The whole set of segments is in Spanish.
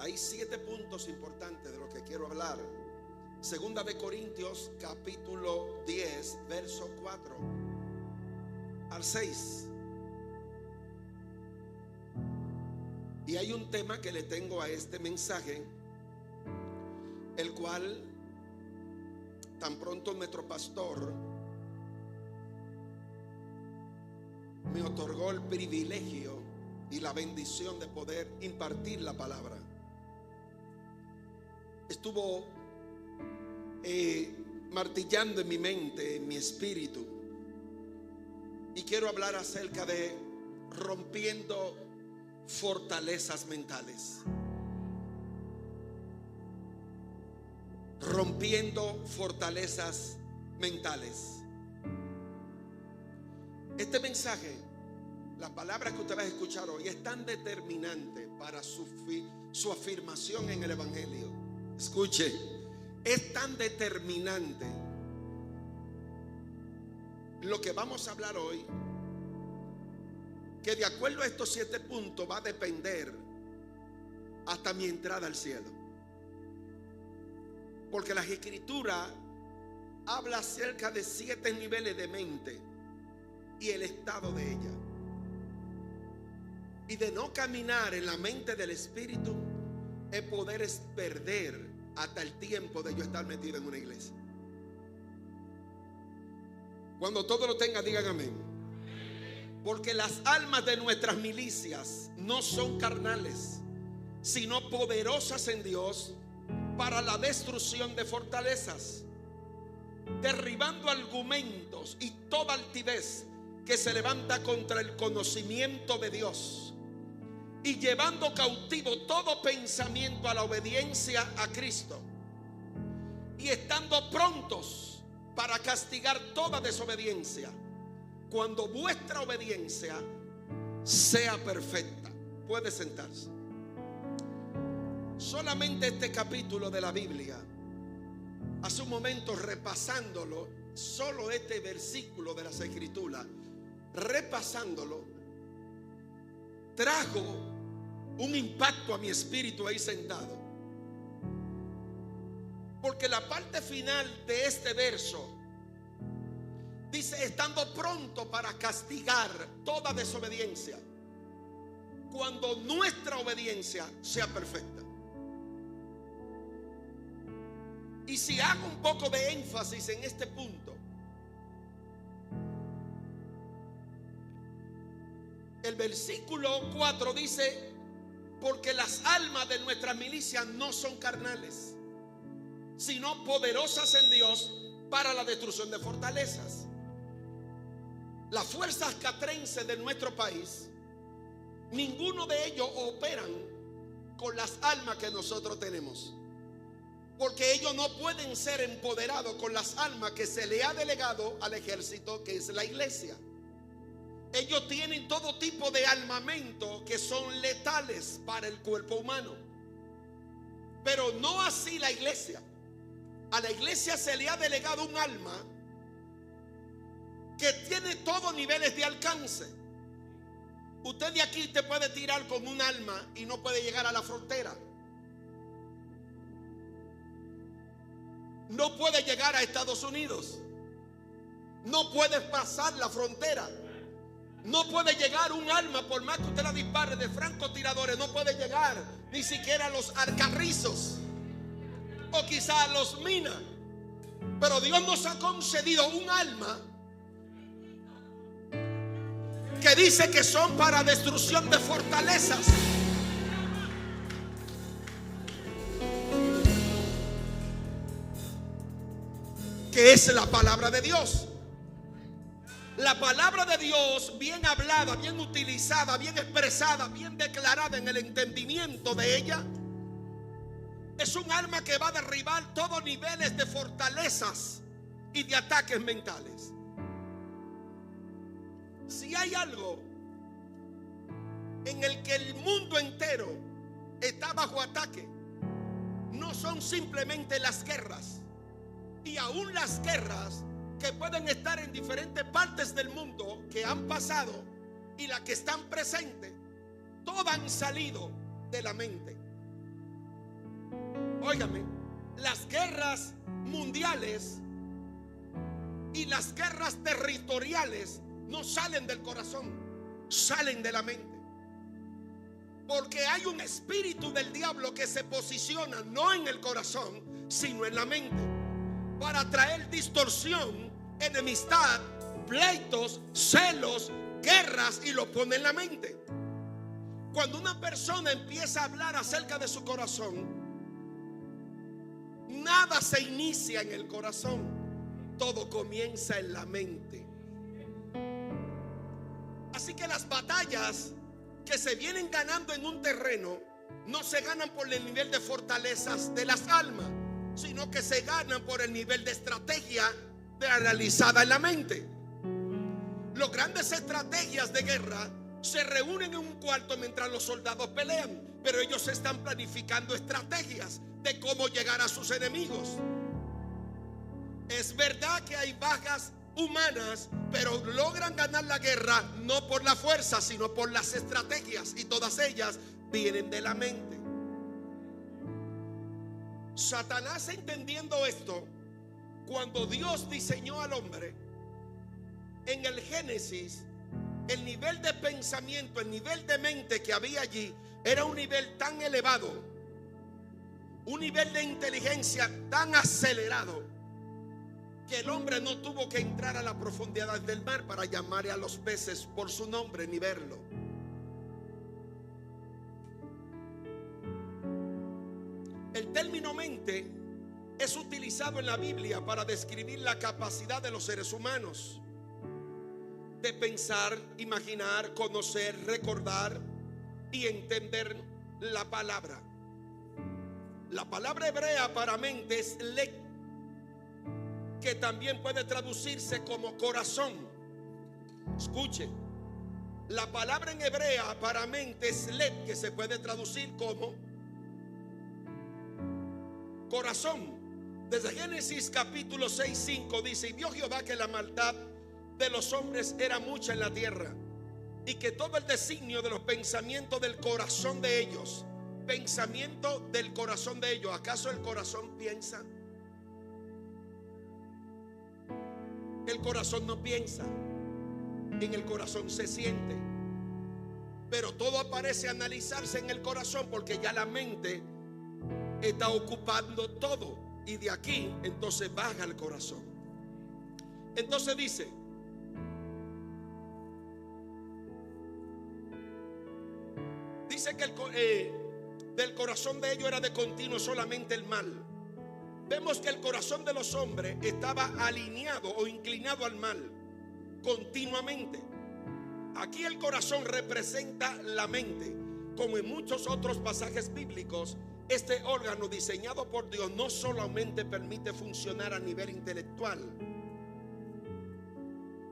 Hay 7 puntos importantes de lo que quiero hablar. Segunda de Corintios capítulo 10 verso 4 al 6. Y hay un tema que le tengo a este mensaje, el cual tan pronto nuestro pastor me otorgó el privilegio y la bendición de poder impartir la palabra. Estuvo martillando en mi mente, en mi espíritu, y quiero hablar acerca de rompiendo fortalezas mentales. Rompiendo fortalezas mentales. Este mensaje, la palabra que usted va a escuchar hoy, es tan determinante para su afirmación en el Evangelio. Escuche, es tan determinante lo que vamos a hablar hoy, que de acuerdo a estos 7 puntos va a depender hasta mi entrada al cielo. Porque la Escritura habla acerca de 7 niveles de mente y el estado de ella. Y de no caminar en la mente del Espíritu es poder perder hasta el tiempo de yo estar metido en una iglesia. Cuando todo lo tenga, digan amén. Porque las almas de nuestras milicias no son carnales, sino poderosas en Dios para la destrucción de fortalezas, derribando argumentos y toda altivez que se levanta contra el conocimiento de Dios, y llevando cautivo todo pensamiento a la obediencia a Cristo, y estando prontos para castigar toda desobediencia, cuando vuestra obediencia sea perfecta. Puede sentarse. Solamente este capítulo de la Biblia, hace un momento repasándolo, solo este versículo de las Escrituras, repasándolo, trajo un impacto a mi espíritu ahí sentado. Porque la parte final de este verso dice: estando pronto para castigar toda desobediencia, cuando nuestra obediencia sea perfecta. Y si hago un poco de énfasis en este punto, el versículo 4 dice: porque las almas de nuestras milicias no son carnales, sino poderosas en Dios para la destrucción de fortalezas. Las fuerzas catrenses de nuestro país, ninguno de ellos operan con las armas que nosotros tenemos, porque ellos no pueden ser empoderados con las armas que se le ha delegado al ejército, que es la iglesia. Ellos tienen todo tipo de armamento que son letales para el cuerpo humano, pero no así la iglesia. A la iglesia se le ha delegado un arma que tiene todos niveles de alcance. Usted de aquí te puede tirar con un arma y no puede llegar a la frontera. No puede llegar a Estados Unidos. No puede pasar la frontera. No puede llegar un arma, por más que usted la dispare de francotiradores, no puede llegar ni siquiera a los alcarrizos o quizá a los minas. Pero Dios nos ha concedido un arma que dice que son para destrucción de fortalezas. Que es la palabra de Dios. La palabra de Dios, bien hablada, bien utilizada, bien expresada, bien declarada en el entendimiento de ella, es un arma que va a derribar todos niveles de fortalezas y de ataques mentales. Si hay algo en el que el mundo entero está bajo ataque, no son simplemente las guerras. Y aún las guerras que pueden estar en diferentes partes del mundo, que han pasado y las que están presentes, todas han salido de la mente. Óigame, las guerras mundiales y las guerras territoriales no salen del corazón, salen de la mente. Porque hay un espíritu del diablo que se posiciona no en el corazón, sino en la mente, para traer distorsión, enemistad, pleitos, celos, guerras, y lo pone en la mente. Cuando una persona empieza a hablar acerca de su corazón, nada se inicia en el corazón, todo comienza en la mente. Así que las batallas que se vienen ganando en un terreno no se ganan por el nivel de fortalezas de las almas, sino que se ganan por el nivel de estrategia realizada en la mente. Las grandes estrategias de guerra se reúnen en un cuarto mientras los soldados pelean, pero ellos están planificando estrategias de cómo llegar a sus enemigos. Es verdad que hay bajas humanas, pero logran ganar la guerra no por la fuerza, sino por las estrategias, y todas ellas vienen de la mente. Satanás, entendiendo esto, cuando Dios diseñó al hombre en el Génesis, el nivel de pensamiento, el nivel de mente que había allí era un nivel tan elevado, un nivel de inteligencia tan acelerado, que el hombre no tuvo que entrar a la profundidad del mar para llamarle a los peces por su nombre ni verlo. El término mente es utilizado en la Biblia para describir la capacidad de los seres humanos de pensar, imaginar, conocer, recordar y entender la palabra. La palabra hebrea para mente es lek, que también puede traducirse como corazón. Escuche, la palabra en hebrea para mente es lek, que se puede traducir como corazón. Desde Génesis capítulo 6:5 dice: y vio Jehová que la maldad de los hombres era mucha en la tierra, y que todo el designio de los pensamientos del corazón de ellos, pensamiento del corazón de ellos. ¿Acaso el corazón piensa? El corazón no piensa, en el corazón se siente. Pero todo parece analizarse en el corazón, porque ya la mente está ocupando todo, y de aquí entonces baja el corazón. Entonces dice: que del corazón de ellos era de continuo solamente el mal. Vemos que el corazón de los hombres estaba alineado o inclinado al mal continuamente. Aquí el corazón representa la mente. Como en muchos otros pasajes bíblicos, este órgano diseñado por Dios no solamente permite funcionar a nivel intelectual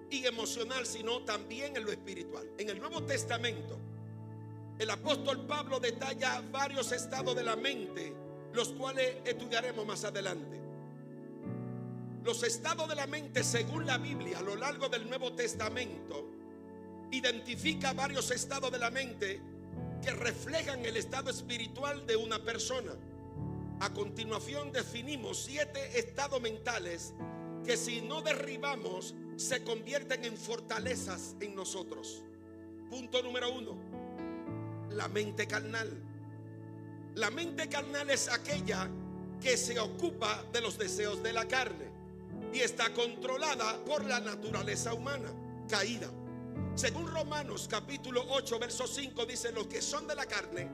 y emocional, sino también en lo espiritual. En el Nuevo Testamento, el apóstol Pablo detalla varios estados de la mente, los cuales estudiaremos más adelante. Los estados de la mente, según la Biblia, a lo largo del Nuevo Testamento, identifica varios estados de la mente que reflejan el estado espiritual de una persona. A continuación definimos 7 estados mentales que, si no derribamos, se convierten en fortalezas en nosotros. Punto número 1: la mente carnal. La mente carnal es aquella que se ocupa de los deseos de la carne y está controlada por la naturaleza humana caída. Según Romanos capítulo 8 verso 5 dice: los que son de la carne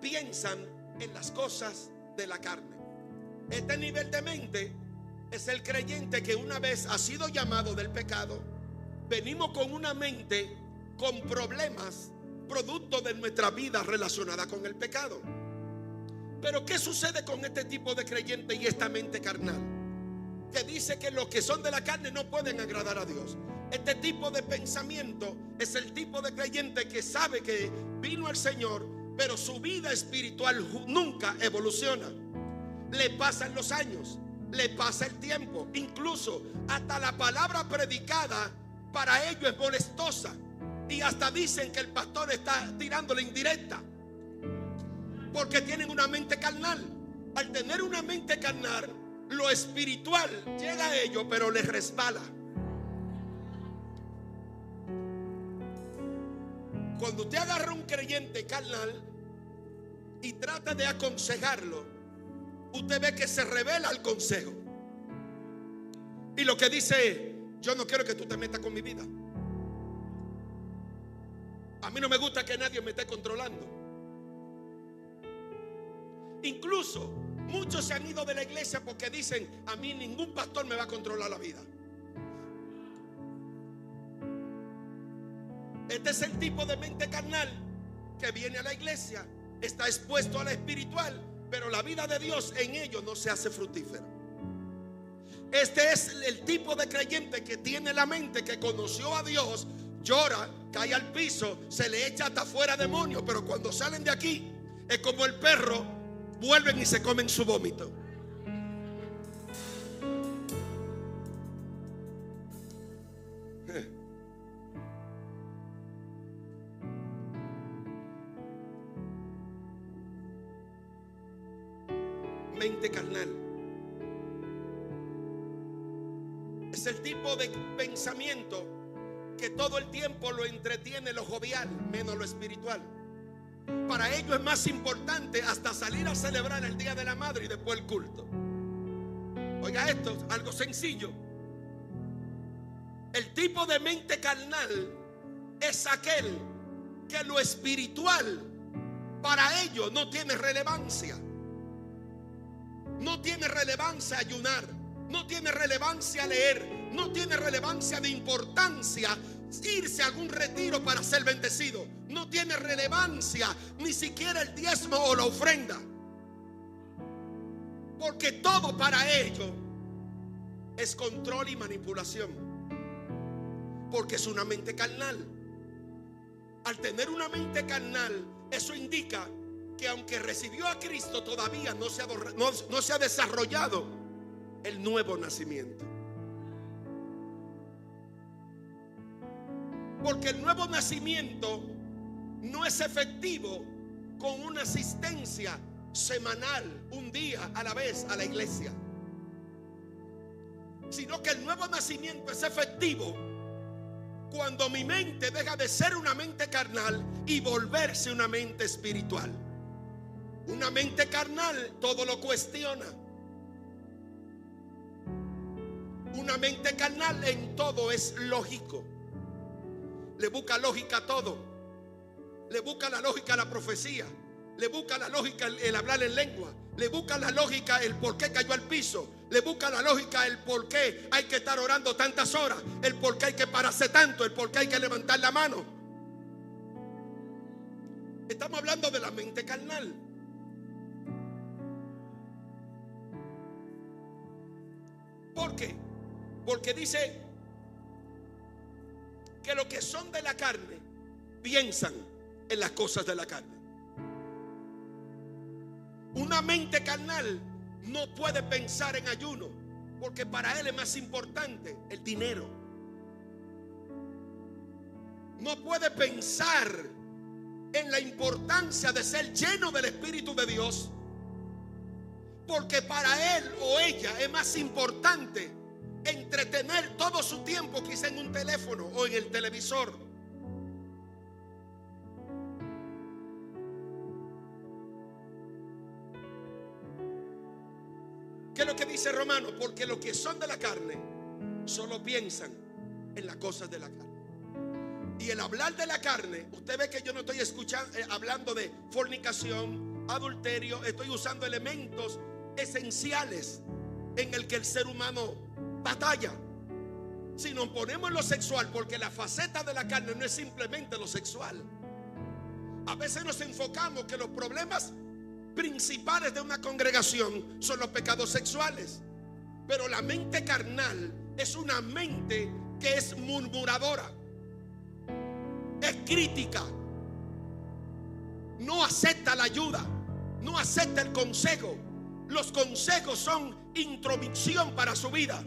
piensan en las cosas de la carne. Este nivel de mente es el creyente que una vez ha sido llamado del pecado, venimos con una mente con problemas producto de nuestra vida relacionada con el pecado. Pero ¿qué sucede con este tipo de creyente y esta mente carnal? Que dice que los que son de la carne no pueden agradar a Dios. Este tipo de pensamiento es el tipo de creyente que sabe que vino el Señor, pero su vida espiritual nunca evoluciona. Le pasan los años, le pasa el tiempo, incluso hasta la palabra predicada para ellos es molestosa, y hasta dicen que el pastor está tirándole indirecta, porque tienen una mente carnal. Al tener una mente carnal, lo espiritual llega a ellos, pero les resbala. Cuando usted agarra a un creyente carnal y trata de aconsejarlo, usted ve que se revela al consejo. Y lo que dice es: yo no quiero que tú te metas con mi vida. A mí no me gusta que nadie me esté controlando. Incluso muchos se han ido de la iglesia porque dicen: a mí ningún pastor me va a controlar la vida. Este es el tipo de mente carnal que viene a la iglesia, está expuesto a la espiritual, pero la vida de Dios en ellos no se hace fructífera. Este es el tipo de creyente que tiene la mente, que conoció a Dios, llora, cae al piso, se le echa hasta fuera demonios, pero cuando salen de aquí es como el perro, vuelven y se comen su vómito. Mente carnal es el tipo de pensamiento que todo el tiempo lo entretiene lo jovial, menos lo espiritual. Para ellos es más importante hasta salir a celebrar el Día de la Madre y después el culto. Oiga esto, algo sencillo. El tipo de mente carnal es aquel que lo espiritual para ellos no tiene relevancia. No tiene relevancia ayunar, no tiene relevancia leer, no tiene relevancia de importancia irse a algún retiro para ser bendecido. No tiene relevancia ni siquiera el diezmo o la ofrenda, porque todo para ellos es control y manipulación, porque es una mente carnal. Al tener una mente carnal, eso indica que aunque recibió a Cristo, todavía no se ha desarrollado el nuevo nacimiento. Porque el nuevo nacimiento no es efectivo con una asistencia semanal, un día a la vez a la iglesia, sino que el nuevo nacimiento es efectivo cuando mi mente deja de ser una mente carnal y volverse una mente espiritual. Una mente carnal todo lo cuestiona. Una mente carnal en todo es lógico. Le busca lógica a todo. Le busca la lógica a la profecía. Le busca la lógica el hablar en lengua. Le busca la lógica el por qué cayó al piso. Le busca la lógica el por qué hay que estar orando tantas horas. El por qué hay que pararse tanto. El por qué hay que levantar la mano. Estamos hablando de la mente carnal. ¿Por qué? Porque dice que los que son de la carne piensan en las cosas de la carne. Una mente carnal no puede pensar en ayuno, porque para él es más importante el dinero. No puede pensar en la importancia de ser lleno del Espíritu de Dios, porque para él o ella es más importante entretener todo su tiempo quizá en un teléfono o en el televisor. ¿Qué es lo que dice Romano? Porque los que son de la carne solo piensan en las cosas de la carne. Y el hablar de la carne, usted ve que yo no estoy hablando de fornicación, adulterio. Estoy usando elementos esenciales en el que el ser humano batalla. Si nos ponemos en lo sexual, porque la faceta de la carne no es simplemente lo sexual. A veces nos enfocamos que los problemas principales de una congregación son los pecados sexuales, pero la mente carnal es una mente que es murmuradora, es crítica, no acepta la ayuda, no acepta el consejo. Los consejos son intromisión para su vida,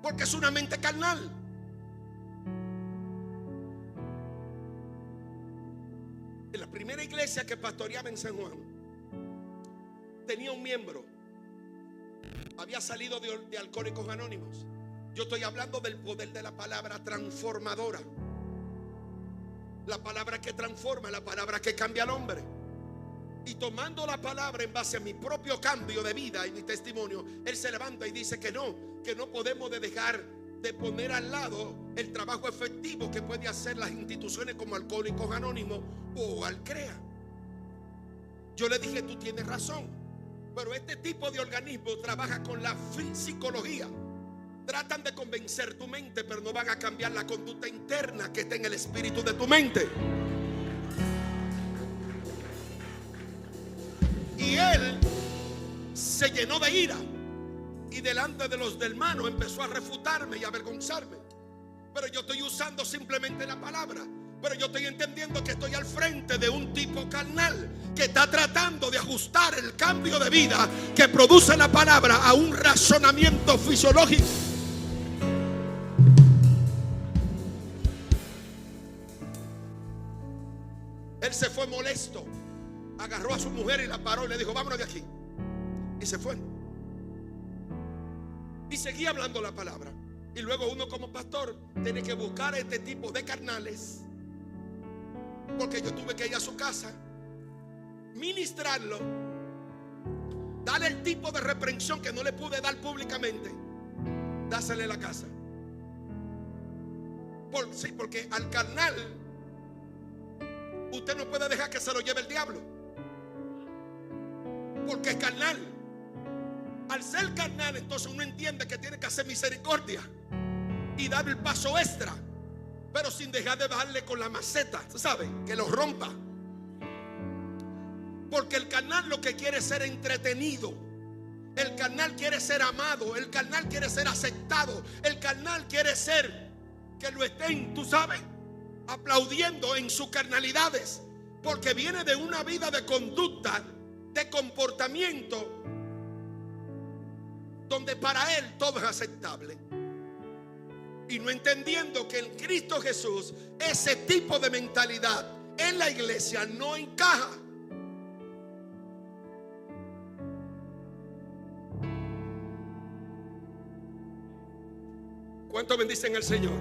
porque es una mente carnal. En la primera iglesia que pastoreaba en San Juan, tenía un miembro, había salido de Alcohólicos Anónimos. Yo estoy hablando del poder de la palabra transformadora. La palabra que transforma, la palabra que cambia al hombre. Y tomando la palabra en base a mi propio cambio de vida y mi testimonio, él se levanta y dice que no podemos dejar de poner al lado el trabajo efectivo que puede hacer las instituciones como Alcohólicos Anónimos o Alcrea. Yo le dije, tú tienes razón, pero este tipo de organismo trabaja con la psicología. Tratan de convencer tu mente, pero no van a cambiar la conducta interna que está en el espíritu de tu mente. Y él se llenó de ira y delante de los del mano empezó a refutarme y a avergonzarme. Pero yo estoy usando simplemente la palabra. Pero yo estoy entendiendo que estoy al frente de un tipo carnal que está tratando de ajustar el cambio de vida que produce la palabra a un razonamiento fisiológico. Él se fue molesto, agarró a su mujer y la paró y le dijo, vámonos de aquí. Y se fue. Y seguía hablando la palabra. Y luego uno como pastor tiene que buscar a este tipo de carnales, porque yo tuve que ir a su casa, ministrarlo, darle el tipo de reprensión que no le pude dar públicamente, dásele la casa. Sí, porque al carnal usted no puede dejar que se lo lleve el diablo, porque es carnal. Al ser carnal, entonces uno entiende que tiene que hacer misericordia y dar el paso extra, pero sin dejar de darle con la maceta, ¿sabe? Que lo rompa. Porque el carnal lo que quiere es ser entretenido. El carnal quiere ser amado. El carnal quiere ser aceptado. El carnal quiere ser que lo estén, tú sabes, aplaudiendo en sus carnalidades, porque viene de una vida de conducta, de comportamiento, donde para él todo es aceptable. Y no entendiendo que en Cristo Jesús ese tipo de mentalidad en la iglesia no encaja. ¿Cuánto bendicen al Señor?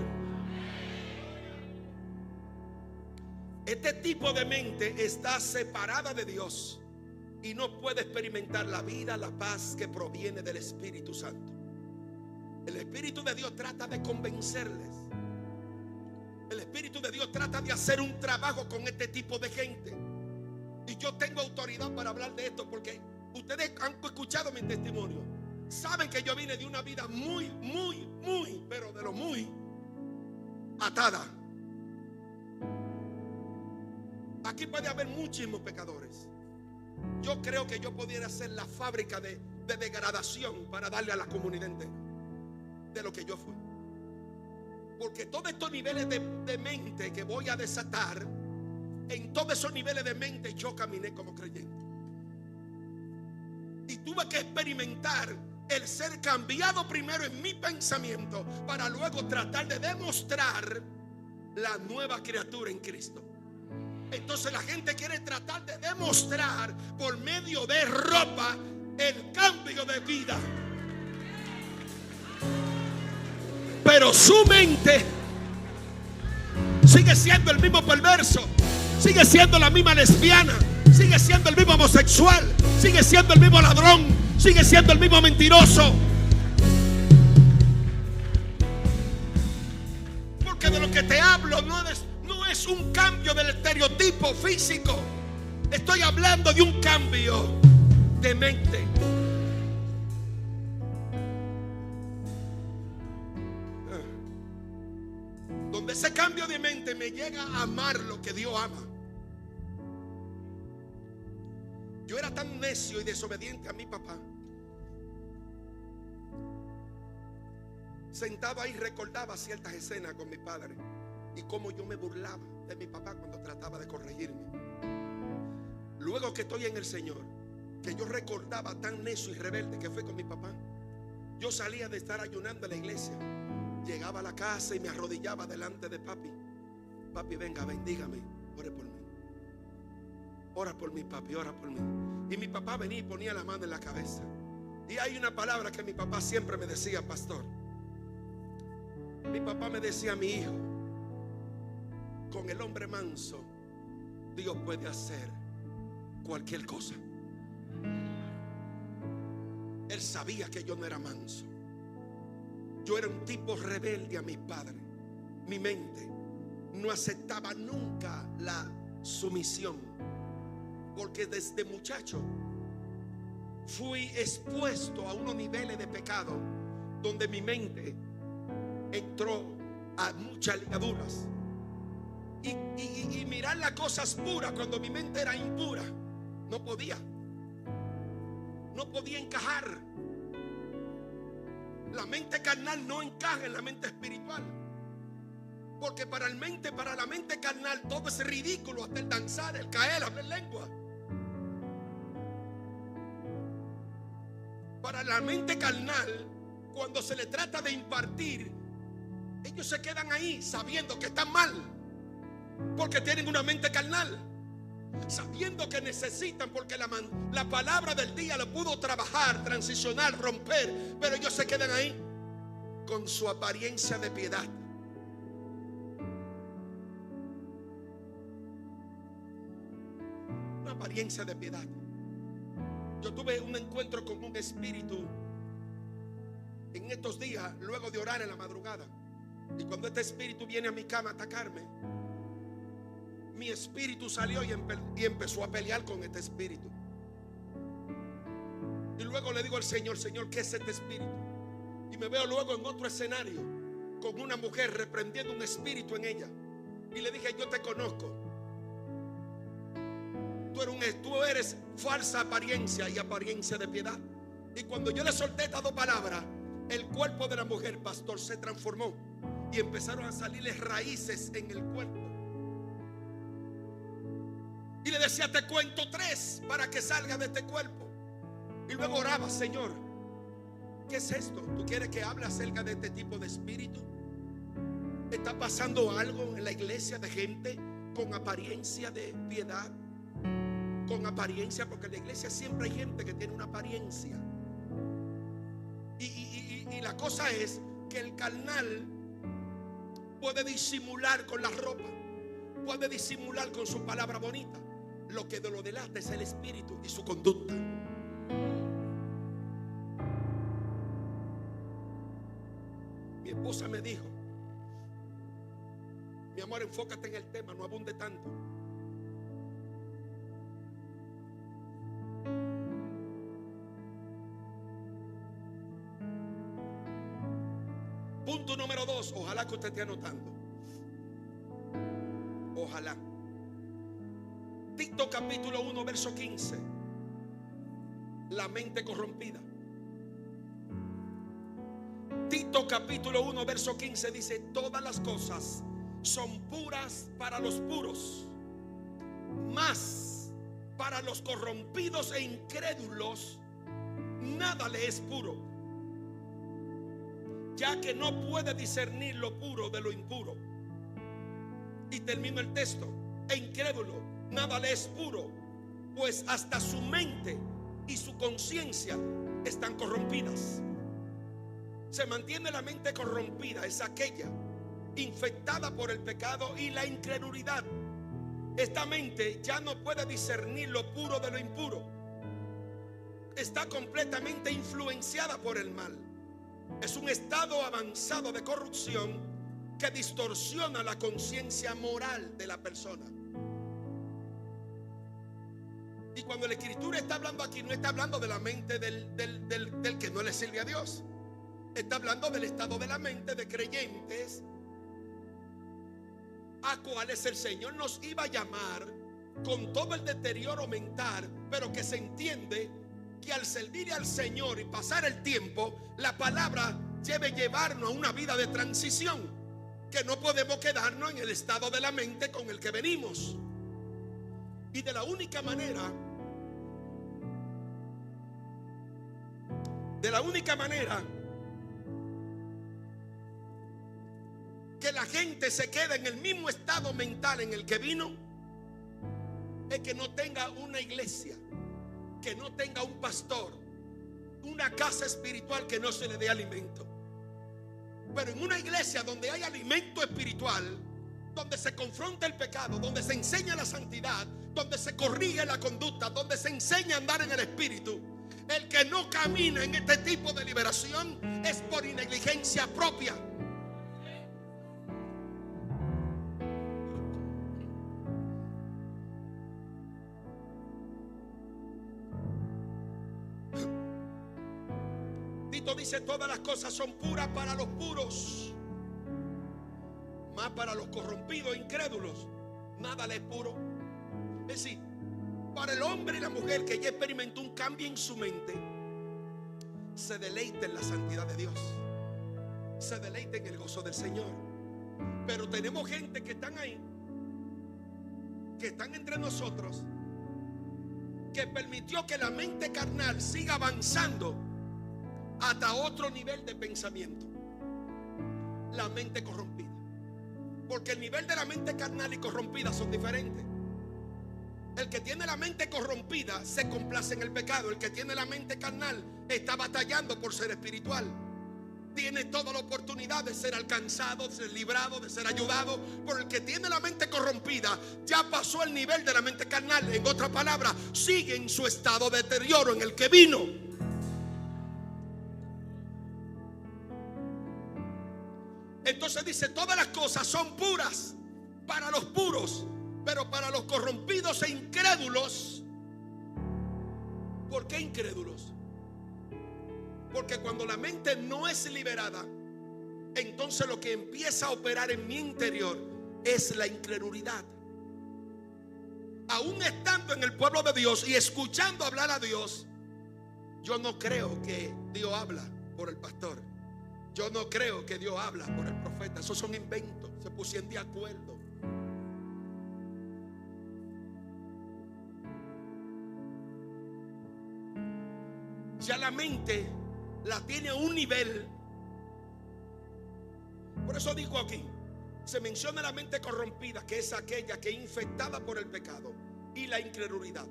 Este tipo de mente está separada de Dios y no puede experimentar la vida, la paz que proviene del Espíritu Santo. El Espíritu de Dios trata de convencerles. El Espíritu de Dios trata de hacer un trabajo con este tipo de gente. Y yo tengo autoridad para hablar de esto, porque ustedes han escuchado mi testimonio. Saben que yo vine de una vida muy, pero de lo muy atada. Aquí puede haber muchísimos pecadores. Yo creo que yo pudiera ser la fábrica de degradación para darle a la comunidad entera de lo que yo fui. Porque todos estos niveles de mente que voy a desatar, en todos esos niveles de mente yo caminé como creyente. Y tuve que experimentar el ser cambiado primero en mi pensamiento, para luego tratar de demostrar la nueva criatura en Cristo. Entonces la gente quiere tratar de demostrar por medio de ropa el cambio de vida, pero su mente sigue siendo el mismo perverso, sigue siendo la misma lesbiana, sigue siendo el mismo homosexual, sigue siendo el mismo ladrón, sigue siendo el mismo mentiroso. Porque de lo que te hablo no es un cambio del estereotipo físico. Estoy hablando de un cambio de mente. Donde ese cambio de mente me llega a amar lo que Dios ama. Yo era tan necio y desobediente a mi papá. Sentado ahí recordaba ciertas escenas con mi padre y cómo yo me burlaba de mi papá cuando trataba de corregirme. Luego que estoy en el Señor, que yo recordaba tan necio y rebelde que fue con mi papá. Yo salía de estar ayunando en la iglesia, llegaba a la casa y me arrodillaba delante de papi. Papi, venga, bendígame, ore por mí. ora por mí, papi, ora por mí. Y mi papá venía y ponía la mano en la cabeza. Y hay una palabra que mi papá siempre me decía, pastor. Mi papá me decía: mi hijo, con el hombre manso Dios puede hacer cualquier cosa. Él sabía que yo no era manso. Yo era un tipo rebelde a mis padres. Mi mente no aceptaba nunca la sumisión, porque desde muchacho fui expuesto a unos niveles de pecado donde mi mente entró a muchas ligaduras. Y mirar las cosas puras cuando mi mente era impura, no podía encajar. La mente carnal no encaja en la mente espiritual, porque para la mente carnal todo es ridículo, hasta el danzar, el caer, hablar lengua. Para la mente carnal, cuando se le trata de impartir, ellos se quedan ahí sabiendo que están mal, porque tienen una mente carnal, sabiendo que necesitan, porque la palabra del día lo pudo trabajar, transicionar, romper, pero ellos se quedan ahí con su apariencia de piedad. Una apariencia de piedad. Yo tuve un encuentro con un espíritu en estos días, luego de orar en la madrugada. Y cuando este espíritu viene a mi cama a atacarme, mi espíritu salió y empezó a pelear con este espíritu. Y luego le digo al Señor: Señor, ¿qué es este espíritu? Y me veo luego en otro escenario con una mujer reprendiendo un espíritu en ella. Y le dije: yo te conozco. Tú eres falsa apariencia y apariencia de piedad. Y cuando yo le solté estas dos palabras, el cuerpo de la mujer, pastor, se transformó y empezaron a salirle raíces en el cuerpo. Y le decía: te cuento 3 para que salga de este cuerpo. Y luego oraba: Señor, ¿qué es esto? ¿Tú quieres que hable acerca de este tipo de espíritu? ¿Está pasando algo en la iglesia de gente con apariencia de piedad? Con apariencia, porque en la iglesia siempre hay gente que tiene una apariencia. Y la cosa es que el carnal puede disimular con la ropa, puede disimular con su palabra bonita. Lo que lo delata es el espíritu y su conducta. Mi esposa me dijo: mi amor, enfócate en el tema, no abunde tanto. Punto número 2, ojalá que usted esté anotando. Ojalá. Tito capítulo 1 verso 15. La mente corrompida. Tito capítulo 1 verso 15 dice: todas las cosas son puras para los puros, mas para los corrompidos e incrédulos nada le es puro, ya que no puede discernir lo puro de lo impuro. Y termino el texto: e incrédulo nada le es puro, pues hasta su mente y su conciencia están corrompidas. Se mantiene la mente corrompida, es aquella infectada por el pecado y la incredulidad. Esta mente ya no puede discernir lo puro de lo impuro. Está completamente influenciada por el mal. Es un estado avanzado de corrupción que distorsiona la conciencia moral de la persona. Y cuando la escritura está hablando aquí, no está hablando de la mente del que no le sirve a Dios. Está hablando del estado de la mente de creyentes a cuales el Señor nos iba a llamar con todo el deterioro mental, pero que se entiende que al servir al Señor y pasar el tiempo, la palabra debe llevarnos a una vida de transición, que no podemos quedarnos en el estado de la mente con el que venimos. Y de la única manera que la gente se queda en el mismo estado mental en el que vino, es que no tenga una iglesia, que no tenga un pastor, una casa espiritual que no se le dé alimento. Pero en una iglesia donde hay alimento espiritual, donde se confronta el pecado, donde se enseña la santidad, donde se corrige la conducta, donde se enseña a andar en el espíritu, el que no camina en este tipo de liberación es por negligencia propia. Tito dice: todas las cosas son puras para los puros, más para los corrompidos e incrédulos nada le es puro. Es decir, para el hombre y la mujer que ya experimentó un cambio en su mente, se deleita en la santidad de Dios, se deleita en el gozo del Señor. Pero tenemos gente que están ahí, que están entre nosotros, que permitió que la mente carnal siga avanzando hasta otro nivel de pensamiento, la mente corrompida. Porque el nivel de la mente carnal y corrompida son diferentes. El que tiene la mente corrompida se complace en el pecado. El que tiene la mente carnal está batallando por ser espiritual. Tiene toda la oportunidad de ser alcanzado, de ser librado, de ser ayudado. Por el que tiene la mente corrompida, ya pasó el nivel de la mente carnal. En otras palabras, sigue en su estado de deterioro en el que vino. Entonces dice: todas las cosas son puras para los puros, pero para los corrompidos e incrédulos. ¿Por qué incrédulos? Porque cuando la mente no es liberada, entonces lo que empieza a operar en mi interior es la incredulidad. Aún estando en el pueblo de Dios y escuchando hablar a Dios, yo no creo que Dios habla por el pastor. Yo no creo que Dios habla por el profeta. Esos son inventos. Se pusieron de acuerdo. Ya la mente la tiene a un nivel. Por eso digo aquí, se menciona la mente corrompida, que es aquella que es infectada por el pecado y la incredulidad.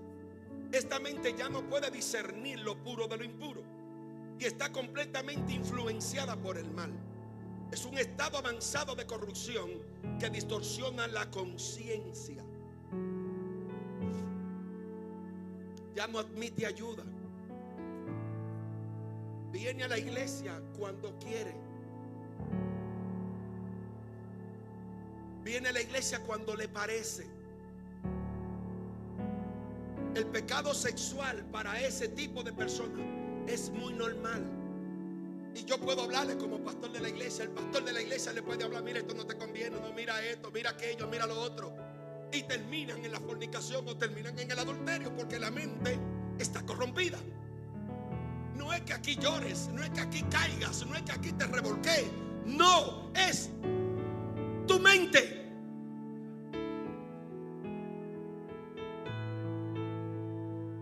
Esta mente ya no puede discernir lo puro de lo impuro y está completamente influenciada por el mal. Es un estado avanzado de corrupción que distorsiona la conciencia. Ya no admite ayuda. Viene a la iglesia cuando quiere. Viene a la iglesia cuando le parece. El pecado sexual para ese tipo de personas es muy normal. Y yo puedo hablarle como pastor de la iglesia. El pastor de la iglesia le puede hablar: mira, esto no te conviene, no, mira esto, mira aquello, mira lo otro. Y terminan en la fornicación o terminan en el adulterio, porque la mente está corrompida. No es que aquí llores, no es que aquí caigas, no es que aquí te revolques. No, es tu mente.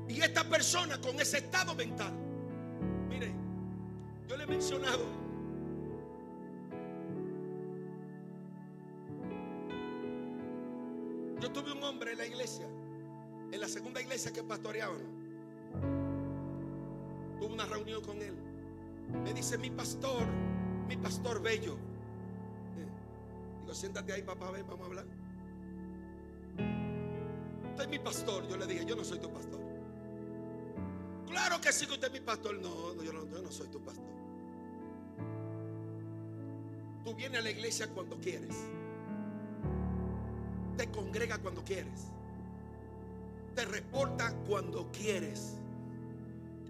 Y esta persona con ese estado mental, mire, yo le he mencionado, yo tuve un hombre en la iglesia, en la segunda iglesia que pastoreaban. Tuve una reunión con él. Me dice: mi pastor bello. Digo: siéntate ahí, papá, ven, vamos a hablar. Usted es mi pastor. Yo le dije: yo no soy tu pastor. Claro que sí que usted es mi pastor. No, yo no soy tu pastor. Tú vienes a la iglesia cuando quieres. Te congrega cuando quieres. Te reporta cuando quieres.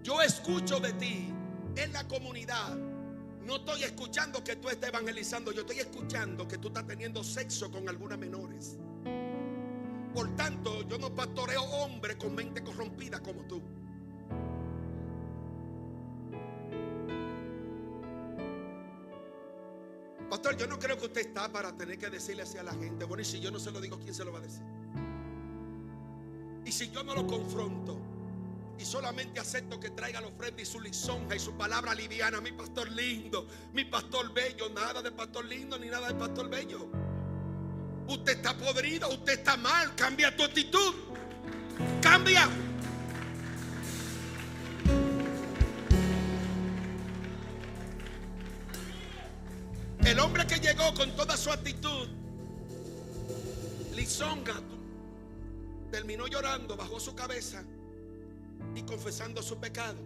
Yo escucho de ti en la comunidad. No estoy escuchando que tú estés evangelizando. Yo estoy escuchando que tú estás teniendo sexo con algunas menores. Por tanto, yo no pastoreo hombres con mente corrompida como tú. Pastor, yo no creo que usted está para tener que decirle así a la gente. Bueno, y si yo no se lo digo, ¿quién se lo va a decir? Y si yo no lo confronto y solamente acepto que traiga la ofrenda y su lisonja y su palabra liviana: mi pastor lindo, mi pastor bello. Nada de pastor lindo ni nada de pastor bello. Usted está podrido, usted está mal. Cambia tu actitud. Cambia. El hombre que llegó con toda su actitud lisonga terminó llorando, bajó su cabeza y confesando su pecado.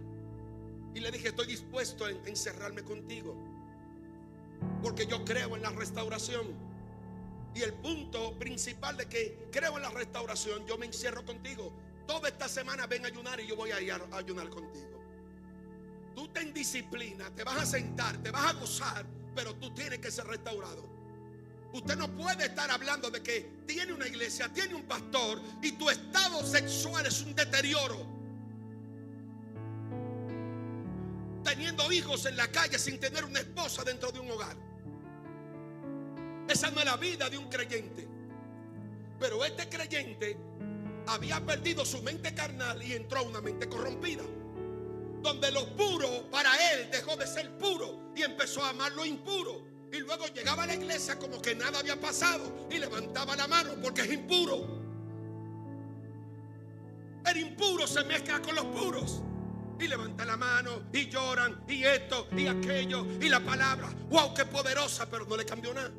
Y le dije: estoy dispuesto a encerrarme contigo, porque yo creo en la restauración. Y el punto principal de que creo en la restauración, yo me encierro contigo. Toda esta semana ven a ayunar y yo voy a ir a ayunar contigo. Tú ten disciplina, te vas a sentar, te vas a gozar, pero tú tienes que ser restaurado. Usted no puede estar hablando de que tiene una iglesia, tiene un pastor y tu estado sexual es un deterioro, teniendo hijos en la calle sin tener una esposa dentro de un hogar. Esa no es la vida de un creyente. Pero este creyente había perdido su mente carnal y entró a una mente corrompida, donde lo puro para él dejó de ser puro y empezó a amar lo impuro. Y luego llegaba a la iglesia como que nada había pasado y levantaba la mano porque es impuro. El impuro se mezcla con los puros y levanta la mano y lloran y esto y aquello y la palabra, wow, qué poderosa, pero no le cambió nada.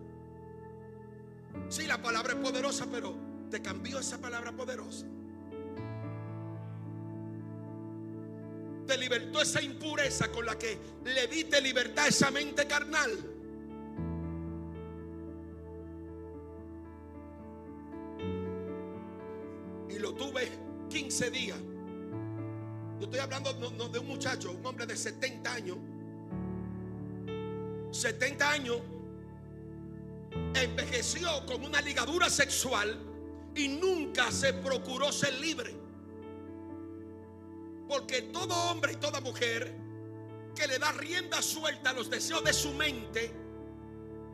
Sí, la palabra es poderosa, pero ¿te cambió esa palabra poderosa? ¿Te libertó esa impureza con la que le diste libertad a esa mente carnal? Y lo tuve 15 días. Yo estoy hablando no de un muchacho, un hombre de 70 años. 70 años. Envejeció con una ligadura sexual y nunca se procuró ser libre. Porque todo hombre y toda mujer que le da rienda suelta a los deseos de su mente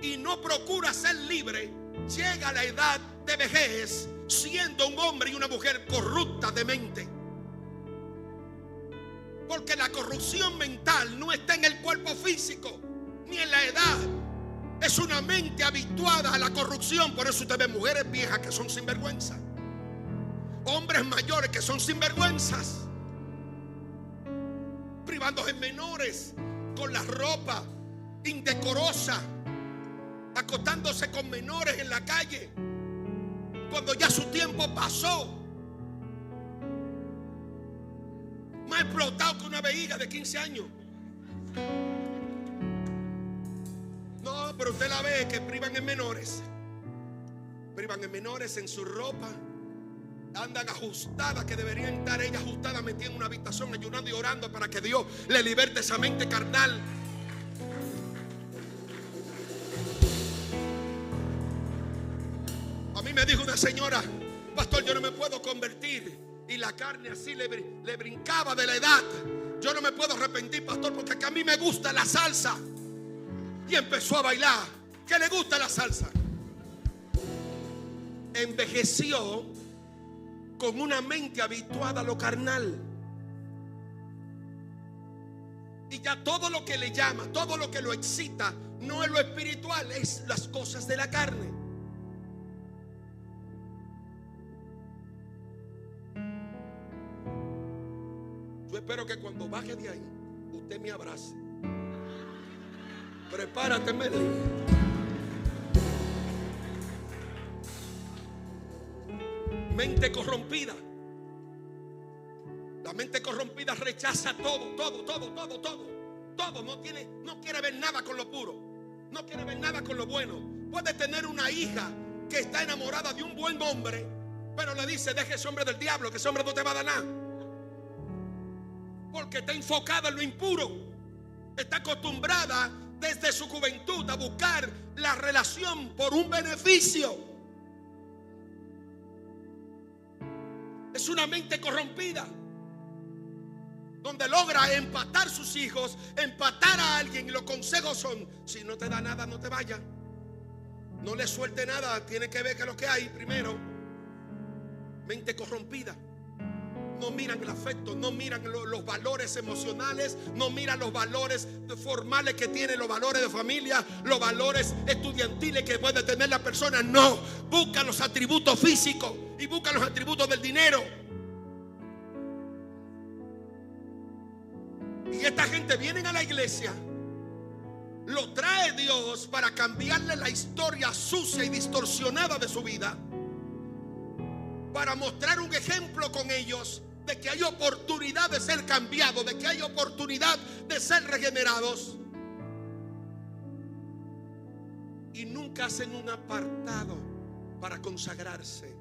y no procura ser libre, llega a la edad de vejez siendo un hombre y una mujer corrupta de mente. Porque la corrupción mental no está en el cuerpo físico ni en la edad. Es una mente habituada a la corrupción. Por eso usted ve mujeres viejas que son sinvergüenzas, hombres mayores que son sinvergüenzas, privándose en menores con la ropa indecorosa, acostándose con menores en la calle cuando ya su tiempo pasó. Más explotado que una vejiga de 15 años. No, pero usted la ve que privan en menores. Privan en menores en su ropa. Andan ajustadas, que deberían estar ellas ajustadas, metidas en una habitación, ayunando y orando para que Dios le liberte esa mente carnal. A mí me dijo una señora: pastor, yo no me puedo convertir. Y la carne así le brincaba de la edad. Yo no me puedo arrepentir, pastor, porque a mí me gusta la salsa. Y empezó a bailar. ¿Qué le gusta la salsa? Envejeció con una mente habituada a lo carnal. Y ya todo lo que le llama, todo lo que lo excita, no es lo espiritual, es las cosas de la carne. Yo espero que cuando baje de ahí, usted me abrace. Prepárate, Meli. Mente corrompida. La mente corrompida rechaza todo. No quiere ver nada con lo puro. No quiere ver nada con lo bueno. Puede tener una hija que está enamorada de un buen hombre, pero le dice: deje ese hombre del diablo, que ese hombre no te va a dar nada. Porque está enfocada en lo impuro. Está acostumbrada desde su juventud a buscar la relación por un beneficio. Es una mente corrompida, donde logra empatar sus hijos, empatar a alguien, y los consejos son: si no te da nada, no te vayas, no le suelte nada, tiene que ver que lo que hay primero. Mente corrompida. No miran el afecto, no miran los valores emocionales, no miran los valores formales que tiene, los valores de familia, los valores estudiantiles que puede tener la persona. No, buscan los atributos físicos y buscan los atributos del dinero. esta gente vienen a la iglesia, lo trae Dios para cambiarle la historia sucia y distorsionada de su vida, para mostrar un ejemplo con ellos de que hay oportunidad de ser cambiados, de que hay oportunidad de ser regenerados. Y nunca hacen un apartado para consagrarse.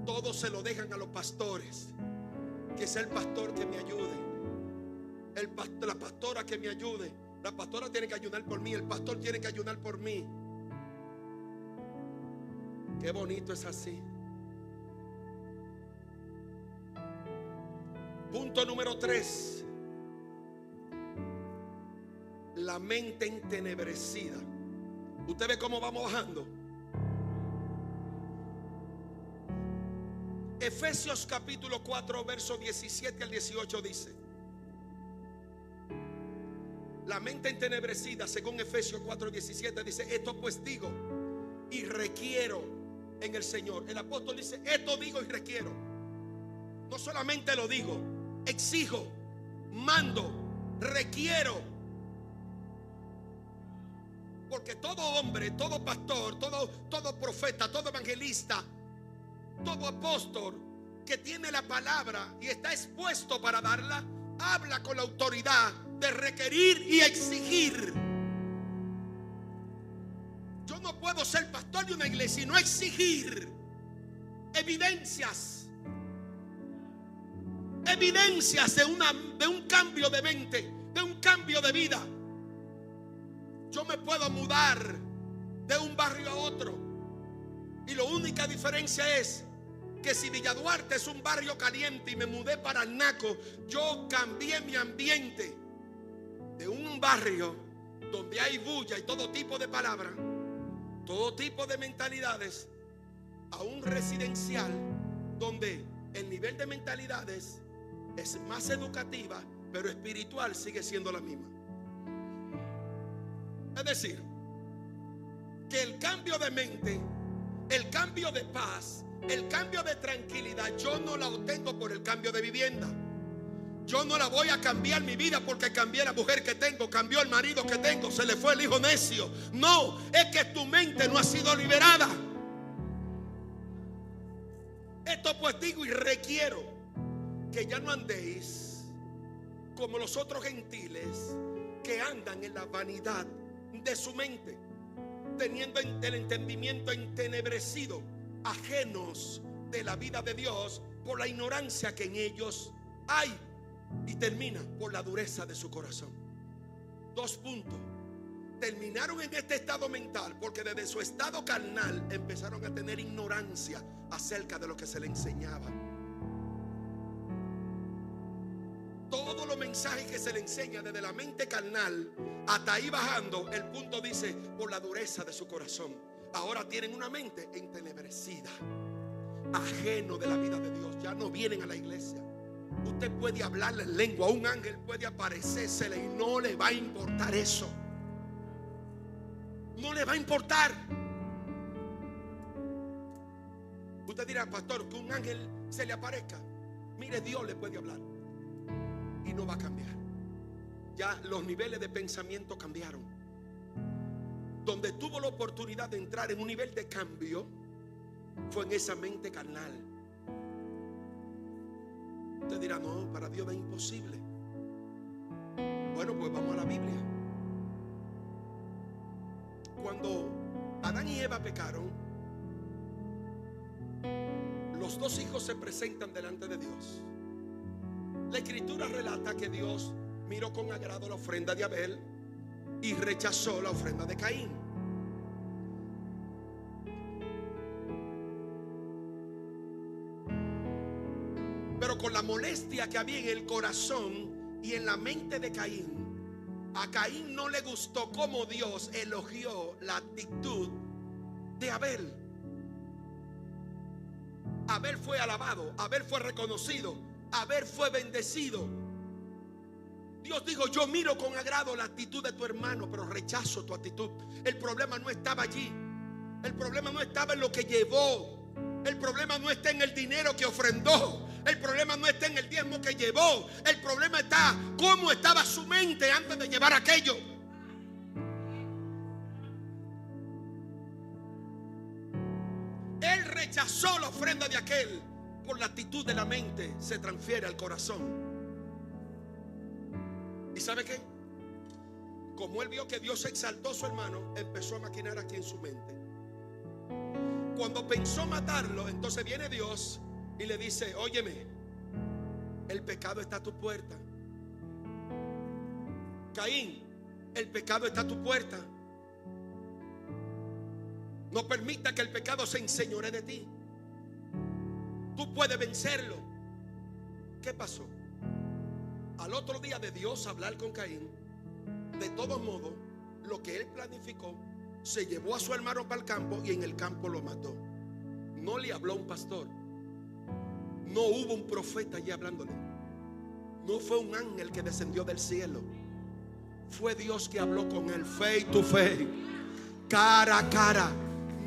Todo se lo dejan a los pastores. Que sea el pastor que me ayude, la pastora que me ayude. La pastora tiene que ayudar por mí, el pastor tiene que ayudar por mí. Qué bonito es así. Punto número 3. La mente entenebrecida. ¿Usted ve cómo vamos bajando? Efesios capítulo 4 verso 17 al 18 dice: la mente entenebrecida, según Efesios 4, 17, dice: esto pues digo y requiero en el Señor. El apóstol dice: esto digo y requiero. No solamente lo digo, exijo, mando, requiero. Porque todo hombre, todo pastor, todo profeta, todo evangelista, todo apóstol que tiene la palabra y está expuesto para darla, habla con la autoridad de requerir y exigir. Yo no puedo ser pastor de una iglesia y no exigir evidencias de un cambio de mente, de un cambio de vida. Yo me puedo mudar de un barrio a otro y la única diferencia es que si Villa Duarte es un barrio caliente y me mudé para Naco, yo cambié mi ambiente de un barrio donde hay bulla y todo tipo de palabras, todo tipo de mentalidades, a un residencial donde el nivel de mentalidades es más educativa, pero espiritual sigue siendo la misma. Es decir, que el cambio de mente, el cambio de paz, el cambio de tranquilidad, yo no la obtengo por el cambio de vivienda. Yo no la voy a cambiar mi vida porque cambié la mujer que tengo, cambió el marido que tengo, se le fue el hijo necio. No, es que tu mente no ha sido liberada. Esto pues digo y requiero que ya no andéis como los otros gentiles que andan en la vanidad de su mente, teniendo el entendimiento entenebrecido, ajenos de la vida de Dios por la ignorancia que en ellos hay. Y termina por la dureza de su corazón. 2 puntos. Terminaron en este estado mental porque desde su estado carnal empezaron a tener ignorancia acerca de lo que se le enseñaba. Todos los mensajes que se le enseña desde la mente carnal hasta ahí bajando, el punto dice: por la dureza de su corazón. Ahora tienen una mente entenebrecida, ajeno de la vida de Dios. Ya no vienen a la iglesia. Usted puede hablarle en lengua, un ángel puede aparecérsele y no le va a importar eso. No le va a importar. Usted dirá: pastor, que un ángel se le aparezca. Mire, Dios le puede hablar y no va a cambiar. Ya los niveles de pensamiento cambiaron. Donde tuvo la oportunidad de entrar en un nivel de cambio fue en esa mente carnal. Usted dirá: no, para Dios es imposible. Bueno, pues vamos a la Biblia. Cuando Adán y Eva pecaron, los 2 hijos se presentan delante de Dios. La escritura relata que Dios miró con agrado la ofrenda de Abel y rechazó la ofrenda de Caín. Pero con la molestia que había en el corazón y en la mente de Caín, a Caín no le gustó cómo Dios elogió la actitud de Abel. Abel fue alabado, Abel fue reconocido, Abel fue bendecido. Dios dijo: yo miro con agrado la actitud de tu hermano, pero rechazo tu actitud. El problema no estaba allí. El problema no estaba en lo que llevó El problema no está en el dinero que ofrendó. El problema no está en el diezmo que llevó. El problema está cómo estaba su mente antes de llevar aquello. Él rechazó la ofrenda de aquel. Por la actitud de la mente se transfiere al corazón. ¿Y sabe qué? Como él vio que Dios exaltó a su hermano, empezó a maquinar aquí en su mente. Cuando pensó matarlo, entonces viene Dios y le dice: óyeme, el pecado está a tu puerta. Caín, el pecado está a tu puerta. No permita que el pecado se enseñoree de ti. Tú puedes vencerlo. ¿Qué pasó? Al otro día de Dios hablar con Caín, de todos modos, lo que él planificó, se llevó a su hermano para el campo y en el campo lo mató. No le habló un pastor. No hubo un profeta allí hablándole. No fue un ángel que descendió del cielo. Fue Dios que habló con él, face to face, cara a cara.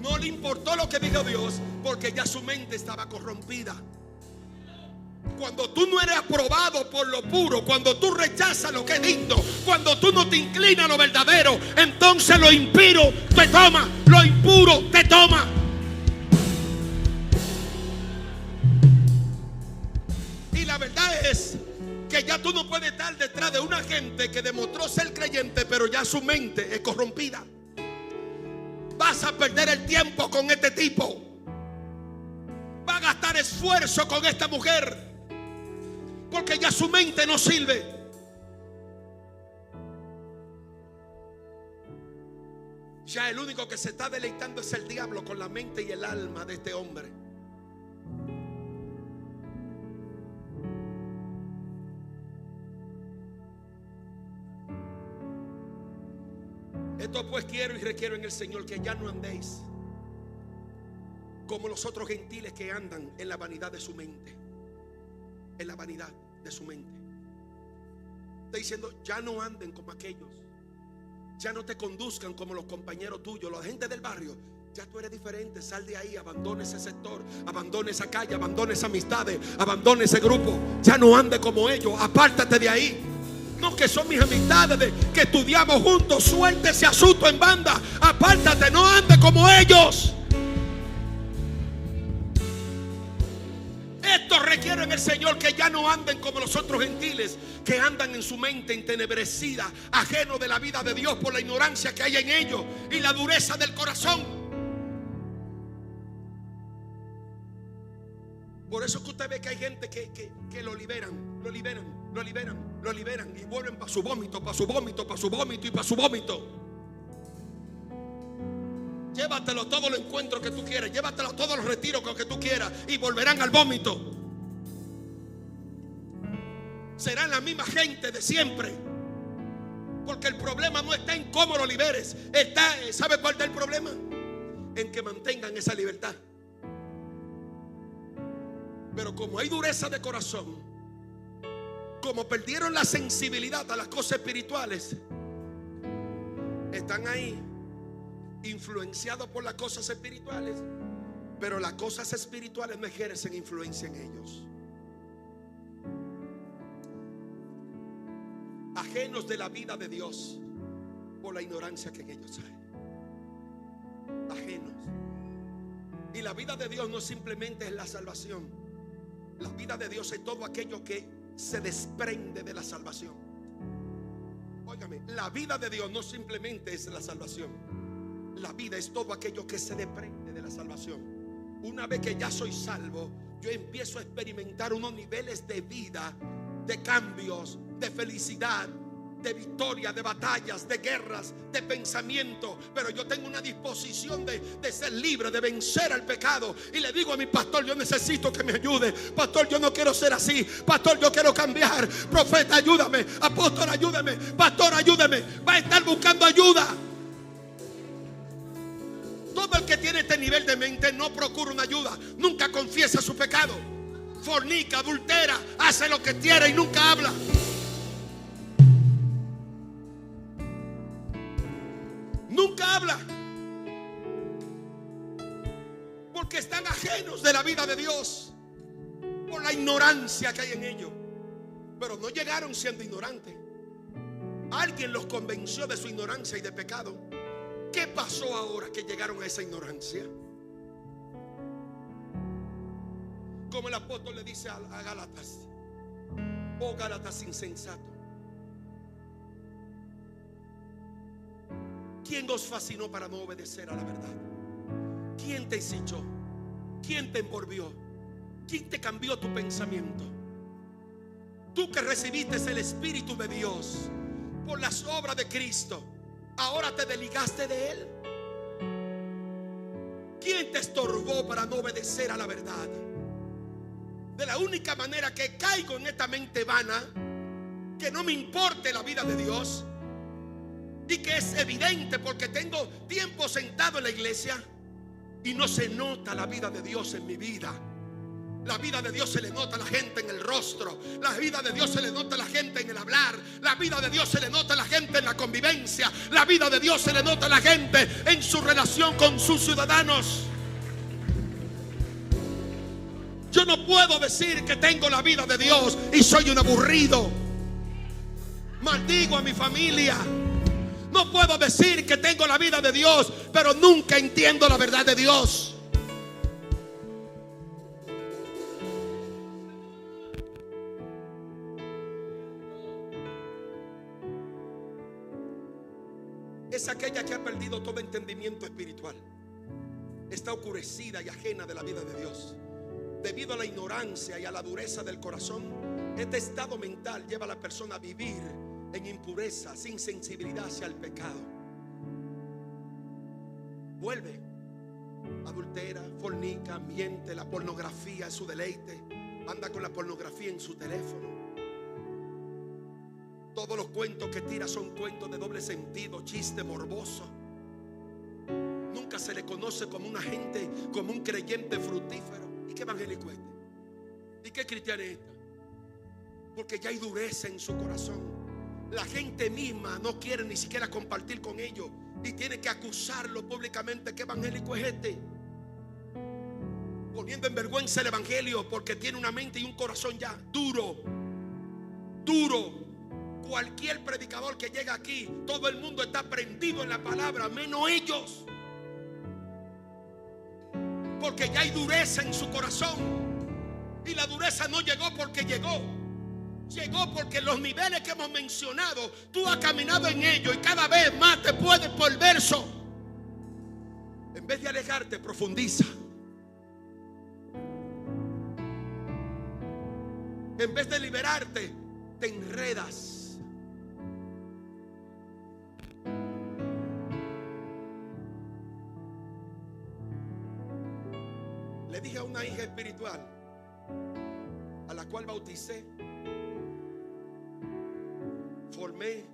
No le importó lo que dijo Dios, porque ya su mente estaba corrompida. Cuando tú no eres aprobado por lo puro, cuando tú rechazas lo que es digno, cuando tú no te inclinas a lo verdadero, entonces lo impuro te toma, lo impuro te toma. Y la verdad es que ya tú no puedes estar detrás de una gente que demostró ser creyente, pero ya su mente es corrompida. Vas a perder el tiempo con este tipo. Va a gastar esfuerzo con esta mujer, porque ya su mente no sirve. Ya el único que se está deleitando es el diablo con la mente y el alma de este hombre. Esto pues quiero y requiero en el Señor, que ya no andéis como los otros gentiles que andan en la vanidad de su mente. En la vanidad de su mente. Está diciendo: ya no anden como aquellos. Ya no te conduzcan como los compañeros tuyos, la gente del barrio. Ya tú eres diferente. Sal de ahí, abandona ese sector, abandona esa calle, abandona esas amistades, abandona ese grupo. Ya no ande como ellos, apártate de ahí. No, que son mis amistades, que estudiamos juntos. Suelte ese asunto en banda. Apártate, no ande como ellos. Esto requiere en el Señor que ya no anden como los otros gentiles, que andan en su mente entenebrecida, ajeno de la vida de Dios por la ignorancia que hay en ellos y la dureza del corazón. Por eso es que usted ve que hay gente que lo liberan y vuelven para su vómito, para su vómito, para su vómito y para su vómito. Llévatelo todos los encuentros que tú quieras, llévatelo todos los retiros que tú quieras, y volverán al vómito. Serán la misma gente de siempre. Porque el problema no está en cómo lo liberes. ¿Sabe cuál es el problema? En que mantengan esa libertad. Pero como hay dureza de corazón, como perdieron la sensibilidad a las cosas espirituales, están ahí influenciados por las cosas espirituales, pero las cosas espirituales no ejercen influencia en ellos. Ajenos de la vida de Dios por la ignorancia que en ellos hay. Ajenos. Y la vida de Dios no simplemente es la salvación. La vida de Dios es todo aquello que se desprende de la salvación. Óigame, la vida de Dios no simplemente es la salvación. La vida es todo aquello que se desprende de la salvación. Una vez que ya soy salvo, yo empiezo a experimentar unos niveles de vida, de cambios, de felicidad, de victoria, de batallas, de guerras, de pensamiento. Pero yo tengo una disposición de ser libre, de vencer al pecado. Y le digo a mi pastor: yo necesito que me ayude. Pastor, yo no quiero ser así. Pastor, yo quiero cambiar. Profeta, ayúdame. Apóstol, ayúdame. Pastor, ayúdame. Va a estar buscando ayuda. Todo el que tiene este nivel de mente no procura una ayuda. Nunca confiesa su pecado. Fornica, adultera, hace lo que quiere y nunca habla. Nunca habla. Porque están ajenos llenos de la vida de Dios por la ignorancia que hay en ellos. Pero no llegaron siendo ignorantes. Alguien los convenció de su ignorancia y de pecado. ¿Qué pasó ahora que llegaron a esa ignorancia? Como el apóstol le dice a Gálatas: oh Gálatas insensato, ¿quién os fascinó para no obedecer a la verdad? ¿Quién te hechizó? ¿Quién te envolvió? ¿Quién te cambió tu pensamiento? Tú que recibiste el Espíritu de Dios por las obras de Cristo, ¿ahora te desligaste de Él? ¿Quién te estorbó para no obedecer a la verdad? De la única manera que caigo en esta mente vana, que no me importe la vida de Dios, y que es evidente porque tengo tiempo sentado en la iglesia y no se nota la vida de Dios en mi vida. La vida de Dios se le nota a la gente en el rostro. La vida de Dios se le nota a la gente en el hablar. La vida de Dios se le nota a la gente en la convivencia. La vida de Dios se le nota a la gente en su relación con sus ciudadanos. Yo no puedo decir que tengo la vida de Dios y soy un aburrido. Maldigo a mi familia. No puedo decir que tengo la vida de Dios, pero nunca entiendo la verdad de Dios. Es aquella que ha perdido todo entendimiento espiritual. Está oscurecida y ajena de la vida de Dios. Debido a la ignorancia y a la dureza del corazón, este estado mental lleva a la persona a vivir en impureza, sin sensibilidad hacia el pecado. Vuelve, adultera, fornica, miente. La pornografía es su deleite. Anda con la pornografía en su teléfono. Todos los cuentos que tira son cuentos de doble sentido, chiste morboso. Nunca se le conoce como una gente, como un creyente fructífero. ¿Y qué evangélico es este? ¿Y qué cristiano es este? Porque ya hay dureza en su corazón. La gente misma no quiere ni siquiera compartir con ellos y tiene que acusarlo públicamente. ¿Qué evangélico es este? Poniendo en vergüenza el evangelio porque tiene una mente y un corazón ya duro. Cualquier predicador que llega aquí, todo el mundo está prendido en la palabra, menos ellos. Porque ya hay dureza en su corazón. Y la dureza no llegó porque llegó. Llegó porque los niveles que hemos mencionado, tú has caminado en ellos y cada vez más te puedes por el verso. En vez de alejarte, profundiza. En vez de liberarte, te enredas. Le dije a una hija espiritual a la cual bauticé, formé.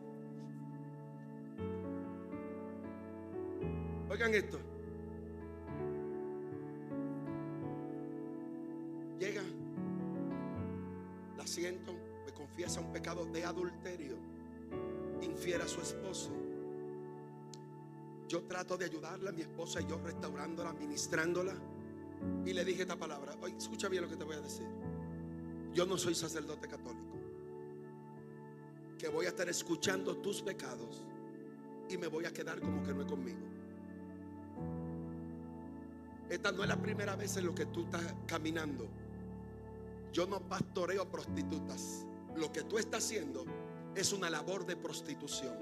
Oigan esto. Llega, la siento, me confiesa un pecado de adulterio, infiere a su esposo. Yo trato de ayudarla, mi esposa y yo, restaurándola, ministrándola. Y le dije esta palabra. Oye, escucha bien lo que te voy a decir. Yo no soy sacerdote católico que voy a estar escuchando tus pecados y me voy a quedar como que no es conmigo. Esta no es la primera vez en lo que tú estás caminando. Yo no pastoreo prostitutas. Lo que tú estás haciendo es una labor de prostitución.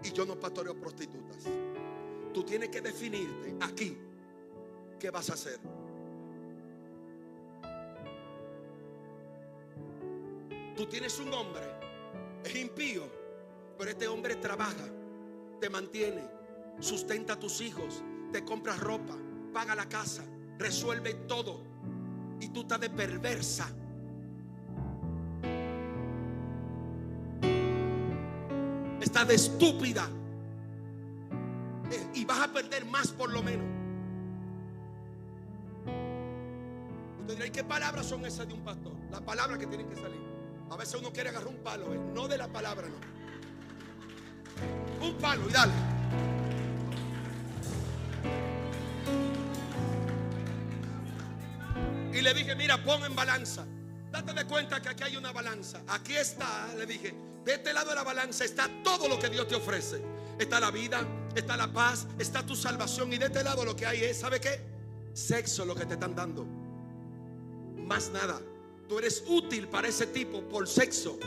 Y yo no pastoreo prostitutas. Tú tienes que definirte aquí. ¿Qué vas a hacer? Tú tienes un hombre, es impío, pero este hombre trabaja, te mantiene, sustenta a tus hijos, te compra ropa, paga la casa, resuelve todo. Y tú estás de perversa. Estás de estúpida. Y vas a perder más por lo menos. Usted dirá, ¿y qué palabras son esas de un pastor? Las palabras que tienen que salir. A veces uno quiere agarrar un palo, no de la palabra, no. Un palo y dale. le dije, mira, pon en balanza. Date de cuenta que aquí hay una balanza. Aquí está, le dije, de este lado de la balanza está todo lo que Dios te ofrece. Está la vida, está la paz, está tu salvación. Y de este lado lo que hay es, ¿sabe qué? Sexo, lo que te están dando. Más nada. Tú eres útil para ese tipo por sexo.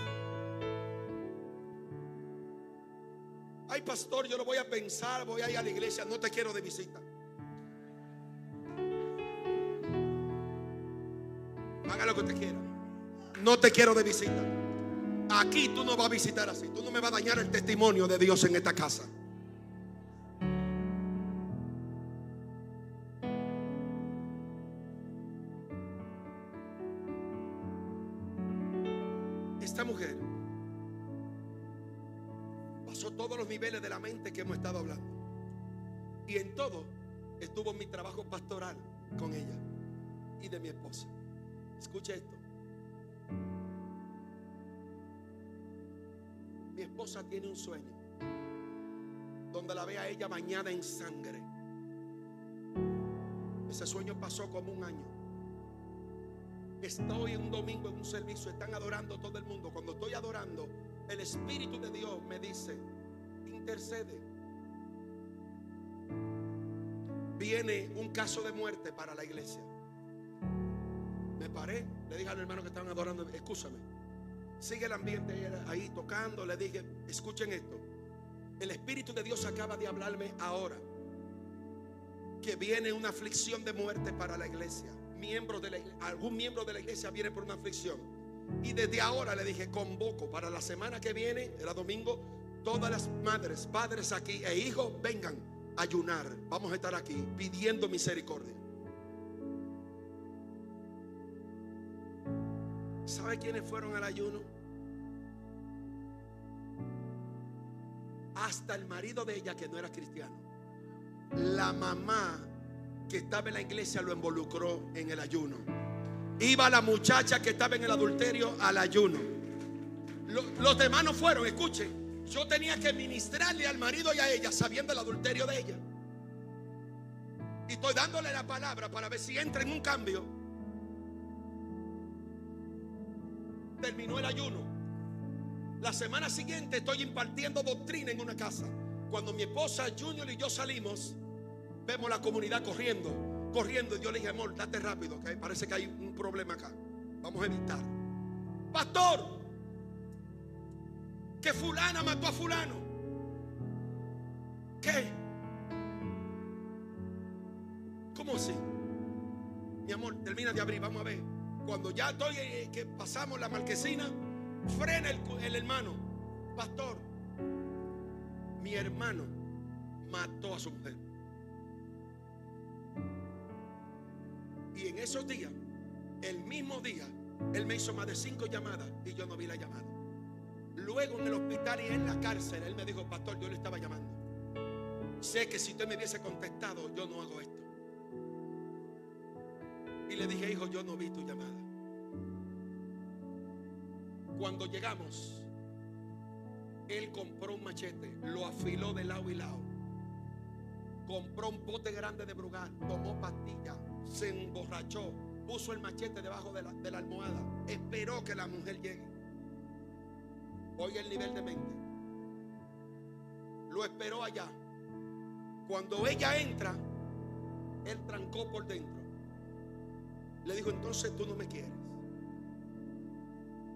Ay, pastor, yo lo voy a pensar, voy a ir a la iglesia, no te quiero de visita. Haga lo que usted quiera. No te quiero de visita. Aquí tú no vas a visitar así. Tú no me vas a dañar el testimonio de Dios en esta casa. Esta mujer pasó todos los niveles de la mente que hemos estado hablando. Y en todo estuvo mi trabajo pastoral con ella y de mi esposa. Escucha esto. Mi esposa tiene un sueño donde la ve a ella bañada en sangre. Ese sueño pasó como un año. Estoy un domingo en un servicio, están adorando todo el mundo. Cuando estoy adorando, el Espíritu de Dios me dice, intercede. Viene un caso de muerte para la iglesia. Me paré, le dije a los hermanos que estaban adorando, escúchame, sigue el ambiente ahí tocando. Le dije, escuchen esto, el Espíritu de Dios acaba de hablarme ahora que viene una aflicción de muerte para la iglesia. Algún miembro de la iglesia viene por una aflicción. Y desde ahora le dije, convoco para la semana que viene, era domingo, todas las madres, padres aquí e hijos vengan a ayunar. Vamos a estar aquí pidiendo misericordia. ¿Sabe quiénes fueron al ayuno? Hasta el marido de ella, que no era cristiano. La mamá que estaba en la iglesia lo involucró en el ayuno. Iba la muchacha que estaba en el adulterio al ayuno. Los demás no fueron. Escuchen, yo tenía que ministrarle al marido y a ella sabiendo el adulterio de ella. Y estoy dándole la palabra para ver si entra en un cambio. Terminó el ayuno. La semana siguiente estoy impartiendo doctrina en una casa. Cuando mi esposa Junior y yo salimos, vemos la comunidad corriendo. Y yo le dije, amor, date rápido, que parece que hay un problema acá. Vamos a evitar. Pastor, que fulana mató a fulano. ¿Qué? ¿Cómo así? Mi amor, termina de abrir, vamos a ver. Cuando ya estoy, que pasamos la marquesina, frena el hermano. Pastor, mi hermano mató a su mujer. Y en esos días, el mismo día, él me hizo más de 5 llamadas y yo no vi la llamada. Luego en el hospital y en la cárcel, él me dijo, pastor, yo le estaba llamando. Sé que si usted me hubiese contestado, yo no hago esto. Y le dije, hijo, yo no vi tu llamada. Cuando llegamos, él compró un machete, lo afiló de lado y lado. Compró un pote grande de Brugal, tomó pastillas, se emborrachó, puso el machete debajo de la almohada, esperó que la mujer llegue. Oiga el nivel de mente. Lo esperó allá. Cuando ella entra, él trancó por dentro. Le dijo, entonces tú no me quieres.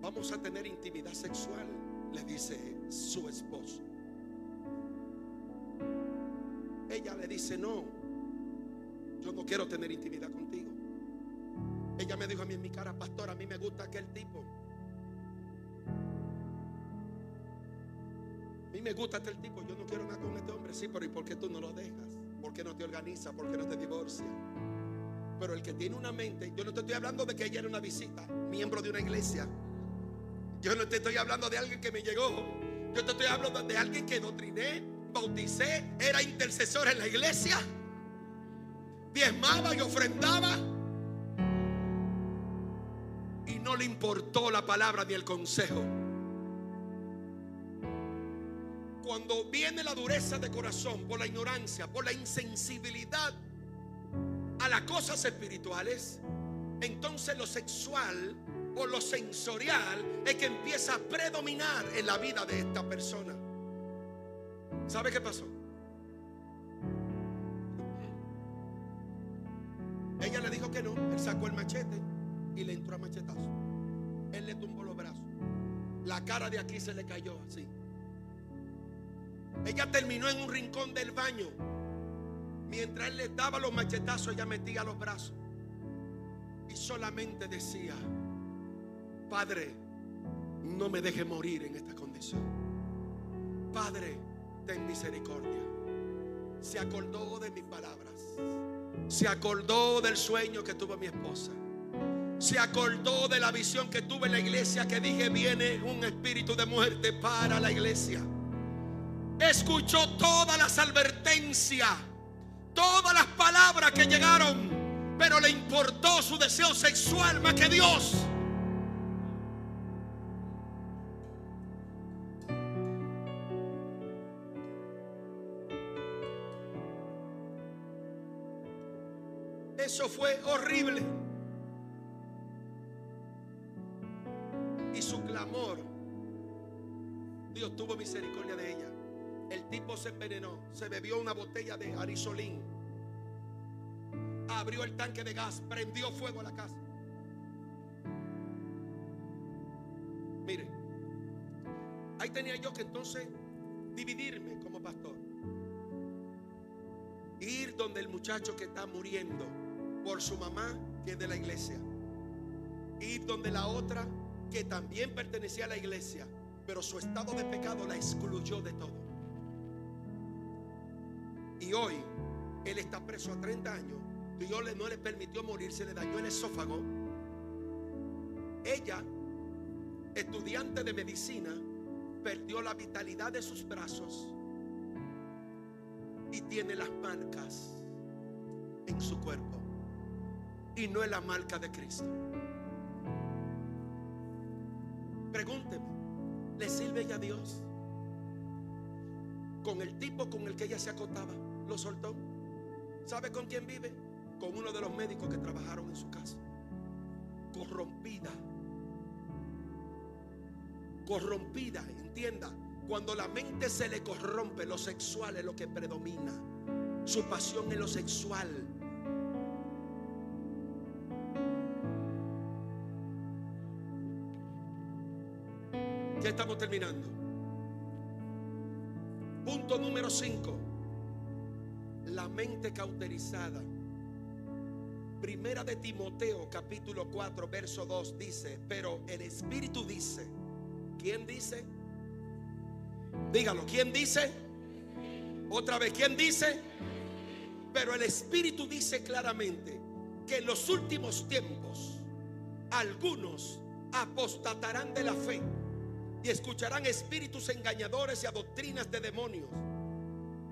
Vamos a tener intimidad sexual, le dice su esposo. Ella le dice, no, yo no quiero tener intimidad contigo. Ella me dijo a mí en mi cara, pastor, a mí me gusta aquel tipo. A mí me gusta aquel tipo, yo no quiero nada con este hombre. Sí, pero ¿y por qué tú no lo dejas? ¿Por qué no te organizas? ¿Por qué no te divorcias? Pero el que tiene una mente, yo no te estoy hablando de que ella era una visita, miembro de una iglesia. Yo no te estoy hablando de alguien que me llegó. Yo te estoy hablando de alguien que doctriné, bauticé, era intercesor en la iglesia, diezmaba y ofrendaba, y no le importó la palabra ni el consejo. Cuando viene la dureza de corazón por la ignorancia, por la insensibilidad a las cosas espirituales, entonces lo sexual o lo sensorial es que empieza a predominar en la vida de esta persona. ¿Sabe qué pasó? Ella le dijo que no. Él sacó el machete y le entró a machetazo. Él le tumbó los brazos. La cara de aquí se le cayó así. Ella terminó en un rincón del baño. Mientras él le daba los machetazos, ella metía los brazos y solamente decía: Padre, no me deje morir en esta condición. Padre, ten misericordia. Se acordó de mis palabras. Se acordó del sueño que tuvo mi esposa. Se acordó de la visión que tuve en la iglesia, que dije: viene un espíritu de muerte para la iglesia. Escuchó todas las advertencias, todas las palabras que llegaron, pero le importó su deseo sexual más que Dios. Eso fue horrible. Y su clamor, Dios tuvo misericordia de ella. El tipo se envenenó, se bebió una botella de Arisolín, abrió el tanque de gas, prendió fuego a la casa. Mire, ahí tenía yo que entonces dividirme como pastor, ir donde el muchacho que está muriendo por su mamá, que es de la iglesia, ir donde la otra que también pertenecía a la iglesia, pero su estado de pecado la excluyó de todo. Y hoy él está preso a 30 años. Dios no le permitió morir, se le dañó el esófago. Ella, estudiante de medicina, perdió la vitalidad de sus brazos y tiene las marcas en su cuerpo, y no es la marca de Cristo. Pregúnteme, ¿le sirve ella a Dios? Con el tipo con el que ella se acostaba, lo soltó. ¿Sabe con quién vive? Con uno de los médicos que trabajaron en su casa. Corrompida. Corrompida, entienda. Cuando la mente se le corrompe, lo sexual es lo que predomina. Su pasión es lo sexual. Ya estamos terminando. Punto número 5. La mente cauterizada. Primera de Timoteo capítulo 4 verso 2 dice: pero el Espíritu dice. ¿Quién dice? Dígalo, ¿quién dice? Otra vez, ¿quién dice? Pero el Espíritu dice claramente que en los últimos tiempos algunos apostatarán de la fe y escucharán espíritus engañadores y a doctrinas de demonios,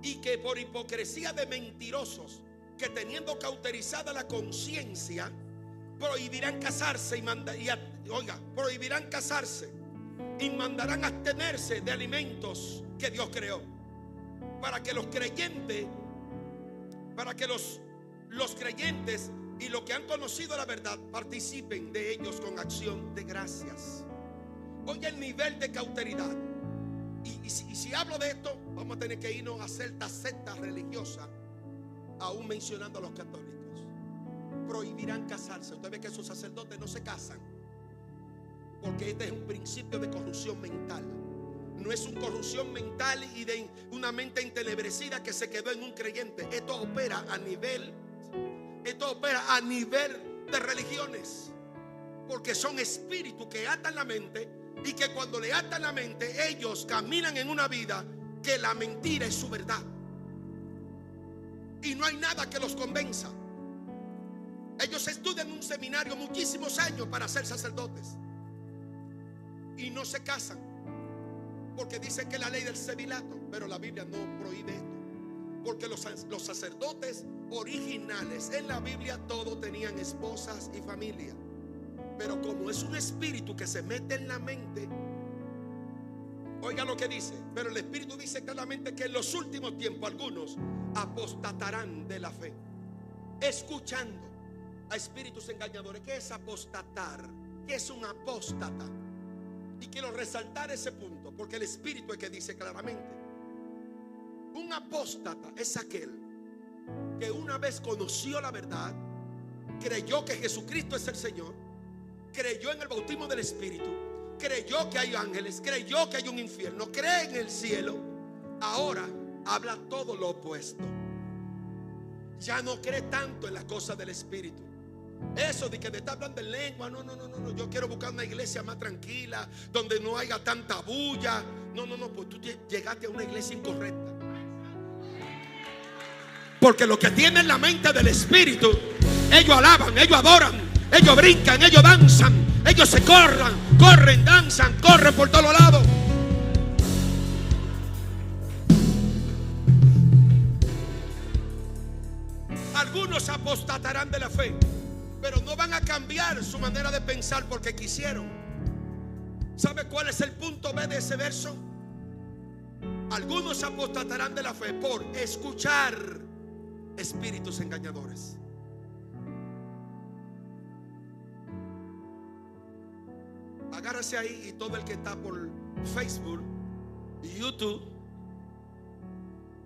y que por hipocresía de mentirosos, que teniendo cauterizada la conciencia, prohibirán casarse prohibirán casarse y mandarán abstenerse de alimentos que Dios creó, para que los creyentes y los que han conocido la verdad participen de ellos con acción de gracias. Oye el nivel de cauteridad. Y si hablo de esto, vamos a tener que irnos a sectas religiosas, aún mencionando a los católicos. Prohibirán casarse. Usted ve que esos sacerdotes no se casan, porque este es un principio de corrupción mental. No es una corrupción mental y de una mente entenebrecida que se quedó en un creyente. Esto opera a nivel de religiones, porque son espíritus que atan la mente, y que cuando le atan la mente, ellos caminan en una vida que la mentira es su verdad, y no hay nada que los convenza. Ellos estudian un seminario muchísimos años para ser sacerdotes y no se casan, porque dicen que es la ley del sevilato, pero la Biblia no prohíbe esto, porque los sacerdotes originales en la Biblia todos tenían esposas y familia. Pero como es un espíritu que se mete en la mente, oiga lo que dice. Pero el Espíritu dice claramente que en los últimos tiempos algunos apostatarán de la fe, escuchando a espíritus engañadores. ¿Qué es apostatar? ¿Qué es un apóstata? Y quiero resaltar ese punto, porque el Espíritu es que dice claramente: un apóstata es aquel que una vez conoció la verdad, creyó que Jesucristo es el Señor, creyó en el bautismo del Espíritu, creyó que hay ángeles, creyó que hay un infierno, cree en el cielo. Ahora habla todo lo opuesto. Ya no cree tanto en las cosas del Espíritu. Eso de que te está hablando en lengua, no. Yo quiero buscar una iglesia más tranquila, donde no haya tanta bulla. No, pues tú llegaste a una iglesia incorrecta. Porque lo que tienen la mente del Espíritu, ellos alaban, ellos adoran, ellos brincan, ellos danzan, ellos se corren, danzan, corren por todos lados. Algunos apostatarán de la fe, pero no van a cambiar su manera de pensar porque quisieron. ¿Sabe cuál es el punto B de ese verso? Algunos apostatarán de la fe por escuchar espíritus engañadores. Agárrese ahí, y todo el que está por Facebook y YouTube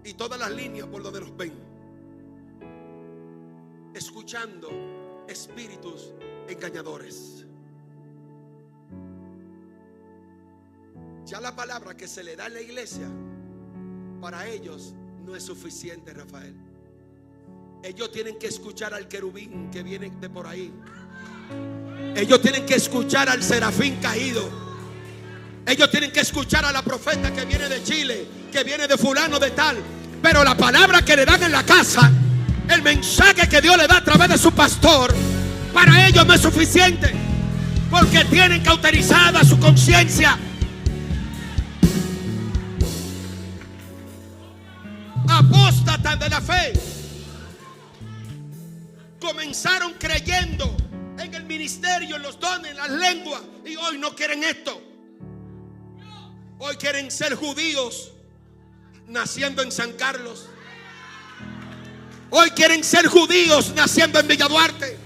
y todas las líneas por donde nos ven, escuchando espíritus engañadores. Ya la palabra que se le da en la iglesia para ellos no es suficiente, Rafael. Ellos tienen que escuchar al querubín que viene de por ahí. Ellos tienen que escuchar al serafín caído. Ellos tienen que escuchar a la profeta que viene de Chile, que viene de fulano de tal. Pero la palabra que le dan en la casa, el mensaje que Dios le da a través de su pastor, para ellos no es suficiente, porque tienen cauterizada su conciencia. Apóstatas de la fe. Comenzaron creyendo en el ministerio, en los dones, en las lenguas, y hoy no quieren esto. Hoy quieren ser judíos naciendo en San Carlos. Hoy quieren ser judíos naciendo en Villa Duarte.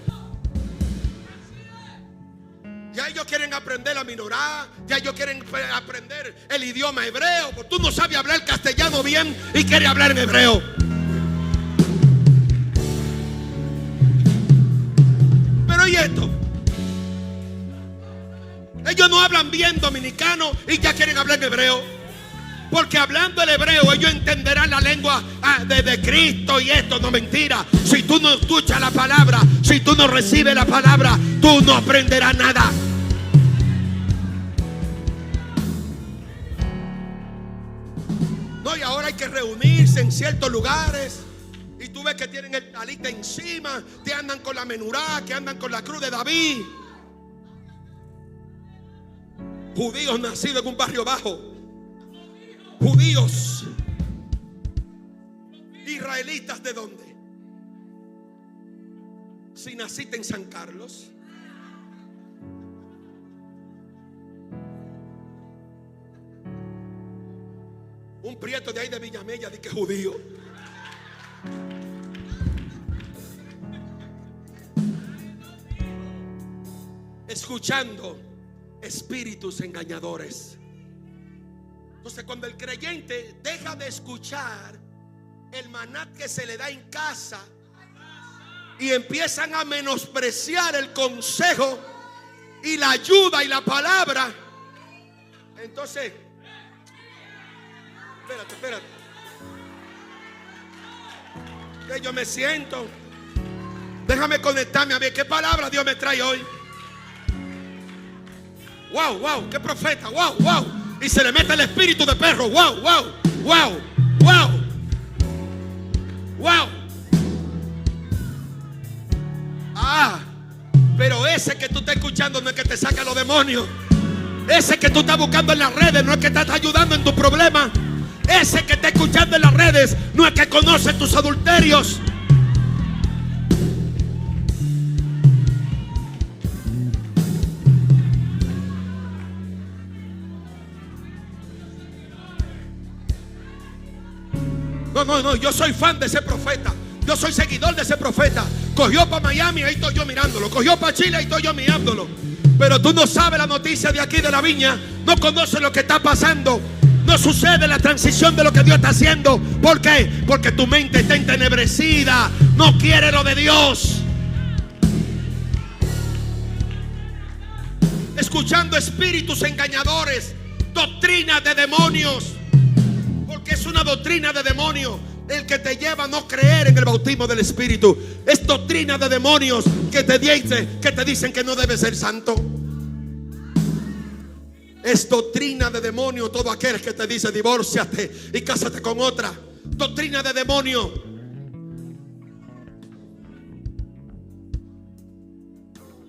Ya ellos quieren aprender la minorá, ya ellos quieren aprender el idioma hebreo, porque tú no sabes hablar castellano bien y quieres hablar en hebreo. Pero ¿y esto? Ellos no hablan bien dominicano y ya quieren hablar en hebreo. Porque hablando el hebreo ellos entenderán la lengua de Cristo y esto. No, mentira. Si tú no escuchas la palabra, si tú no recibes la palabra, tú no aprenderás nada. No, y ahora hay que reunirse en ciertos lugares y tú ves que tienen el talit encima, que andan con la menurá, que andan con la cruz de David. Judíos nacidos en un barrio bajo. Judíos. Israelitas, ¿de dónde? Si naciste en San Carlos. Un prieto de ahí de Villamella, de que es judío. Escuchando espíritus engañadores. Entonces, cuando el creyente deja de escuchar el maná que se le da en casa y empiezan a menospreciar el consejo y la ayuda y la palabra, entonces, espérate. Que yo me siento. Déjame conectarme a ver qué palabra Dios me trae hoy. Wow, qué profeta, wow. Y se le mete el espíritu de perro. Wow. Pero ese que tú estás escuchando no es que te saca los demonios. Ese que tú estás buscando en las redes no es que te está ayudando en tu problema. Ese que está escuchando en las redes no es que conoce tus adulterios. No, yo soy fan de ese profeta. Yo soy seguidor de ese profeta. Cogió para Miami, ahí estoy yo mirándolo. Cogió para Chile, ahí estoy yo mirándolo. Pero tú no sabes la noticia de aquí de la viña. No conoces lo que está pasando. No sucede la transición de lo que Dios está haciendo. ¿Por qué? Porque tu mente está entenebrecida. No quiere lo de Dios. Escuchando espíritus engañadores, doctrinas de demonios. Porque es una doctrina de demonios el que te lleva a no creer en el bautismo del Espíritu. Es doctrina de demonios que te dicen que no debes ser santo. Es doctrina de demonio todo aquel que te dice divórciate y cásate con otra. Doctrina de demonio.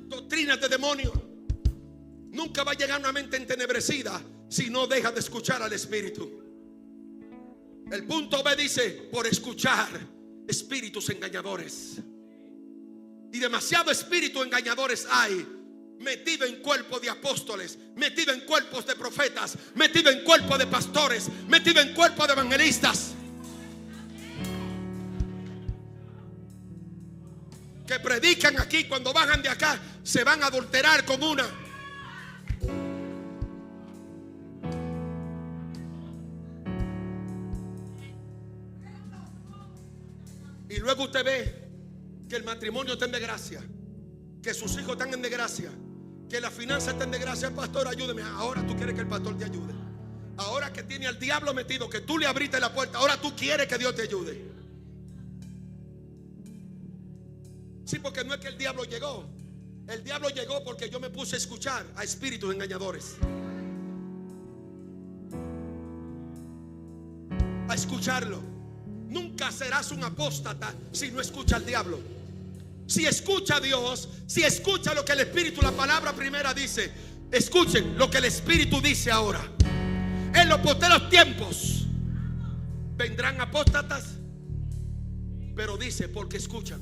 Doctrina de demonio. Nunca va a llegar a una mente entenebrecida si no dejas de escuchar al Espíritu. El punto B dice, por escuchar espíritus engañadores. Y demasiado espíritus engañadores hay metido en cuerpos de apóstoles, metido en cuerpos de profetas, metido en cuerpos de pastores, metido en cuerpos de evangelistas, que predican aquí, cuando bajan de acá se van a adulterar con una. Y luego usted ve que el matrimonio está en desgracia, que sus hijos están en desgracia, que la finanza está en desgracia. Pastor, ayúdeme. Ahora tú quieres que el pastor te ayude. Ahora que tiene al diablo metido, que tú le abriste la puerta, ahora tú quieres que Dios te ayude. Sí, porque no es que el diablo llegó. El diablo llegó porque yo me puse a escuchar a espíritus engañadores. A escucharlo. Nunca serás un apóstata si no escucha al diablo. Si escucha a Dios, si escucha lo que el Espíritu, la palabra primera dice. Escuchen lo que el Espíritu dice ahora. En los postreros tiempos vendrán apóstatas, pero dice porque escuchan.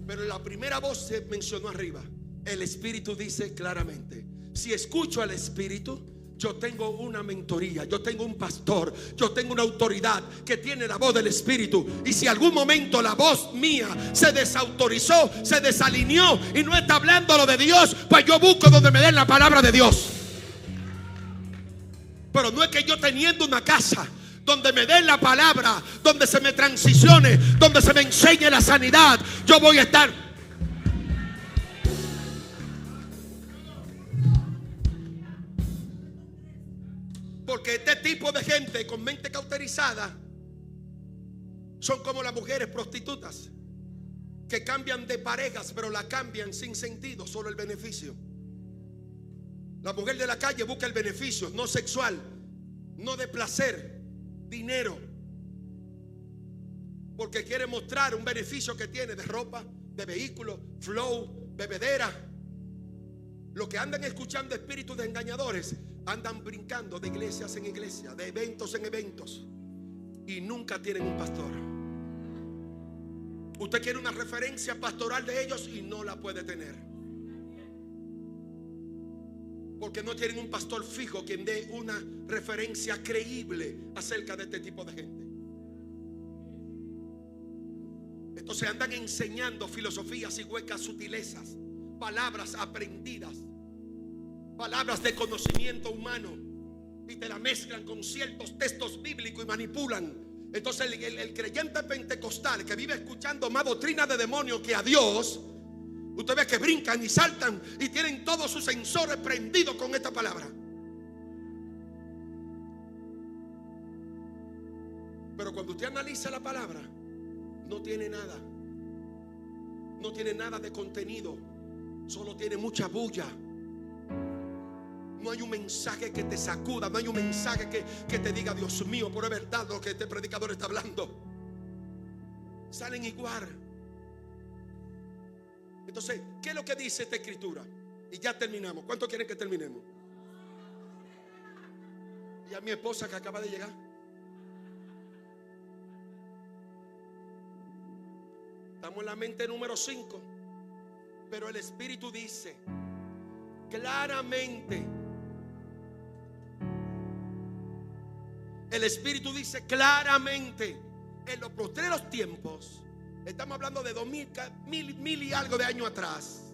Pero en la primera voz se mencionó arriba. El Espíritu dice claramente: si escucho al Espíritu, yo tengo una mentoría, yo tengo un pastor, yo tengo una autoridad que tiene la voz del Espíritu. Y si algún momento la voz mía se desautorizó, se desalineó y no está hablando lo de Dios, pues yo busco donde me den la palabra de Dios. Pero no es que yo teniendo una casa donde me den la palabra, donde se me transicione, donde se me enseñe la sanidad, yo voy a estar. Porque este tipo de gente con mente cauterizada son como las mujeres prostitutas que cambian de parejas, pero la cambian sin sentido, solo el beneficio. La mujer de la calle busca el beneficio, no sexual, no de placer, dinero, porque quiere mostrar un beneficio que tiene de ropa, de vehículo, flow, bebedera. Los que andan escuchando espíritus de engañadores andan brincando de iglesias en iglesia, de eventos en eventos, y nunca tienen un pastor. Usted quiere una referencia pastoral de ellos y no la puede tener, porque no tienen un pastor fijo quien dé una referencia creíble acerca de este tipo de gente. Entonces andan enseñando filosofías y huecas sutilezas, palabras aprendidas, palabras de conocimiento humano, y te la mezclan con ciertos textos bíblicos y manipulan. Entonces el creyente pentecostal que vive escuchando más doctrina de demonios que a Dios, usted ve que brincan y saltan y tienen todos sus sensores prendidos con esta palabra. Pero cuando usted analiza la palabra, no tiene nada. No tiene nada de contenido. Solo tiene mucha bulla. No hay un mensaje que te sacuda. No hay un mensaje que te diga: Dios mío, por verdad lo que este predicador está hablando. Salen igual. Entonces, ¿qué es lo que dice esta escritura? Y ya terminamos. ¿Cuánto quieren que terminemos? Y a mi esposa que acaba de llegar. Estamos en la mente número 5. Pero el Espíritu dice claramente, el Espíritu dice claramente: en los postreros tiempos Estamos hablando de 2000 y algo de años atrás.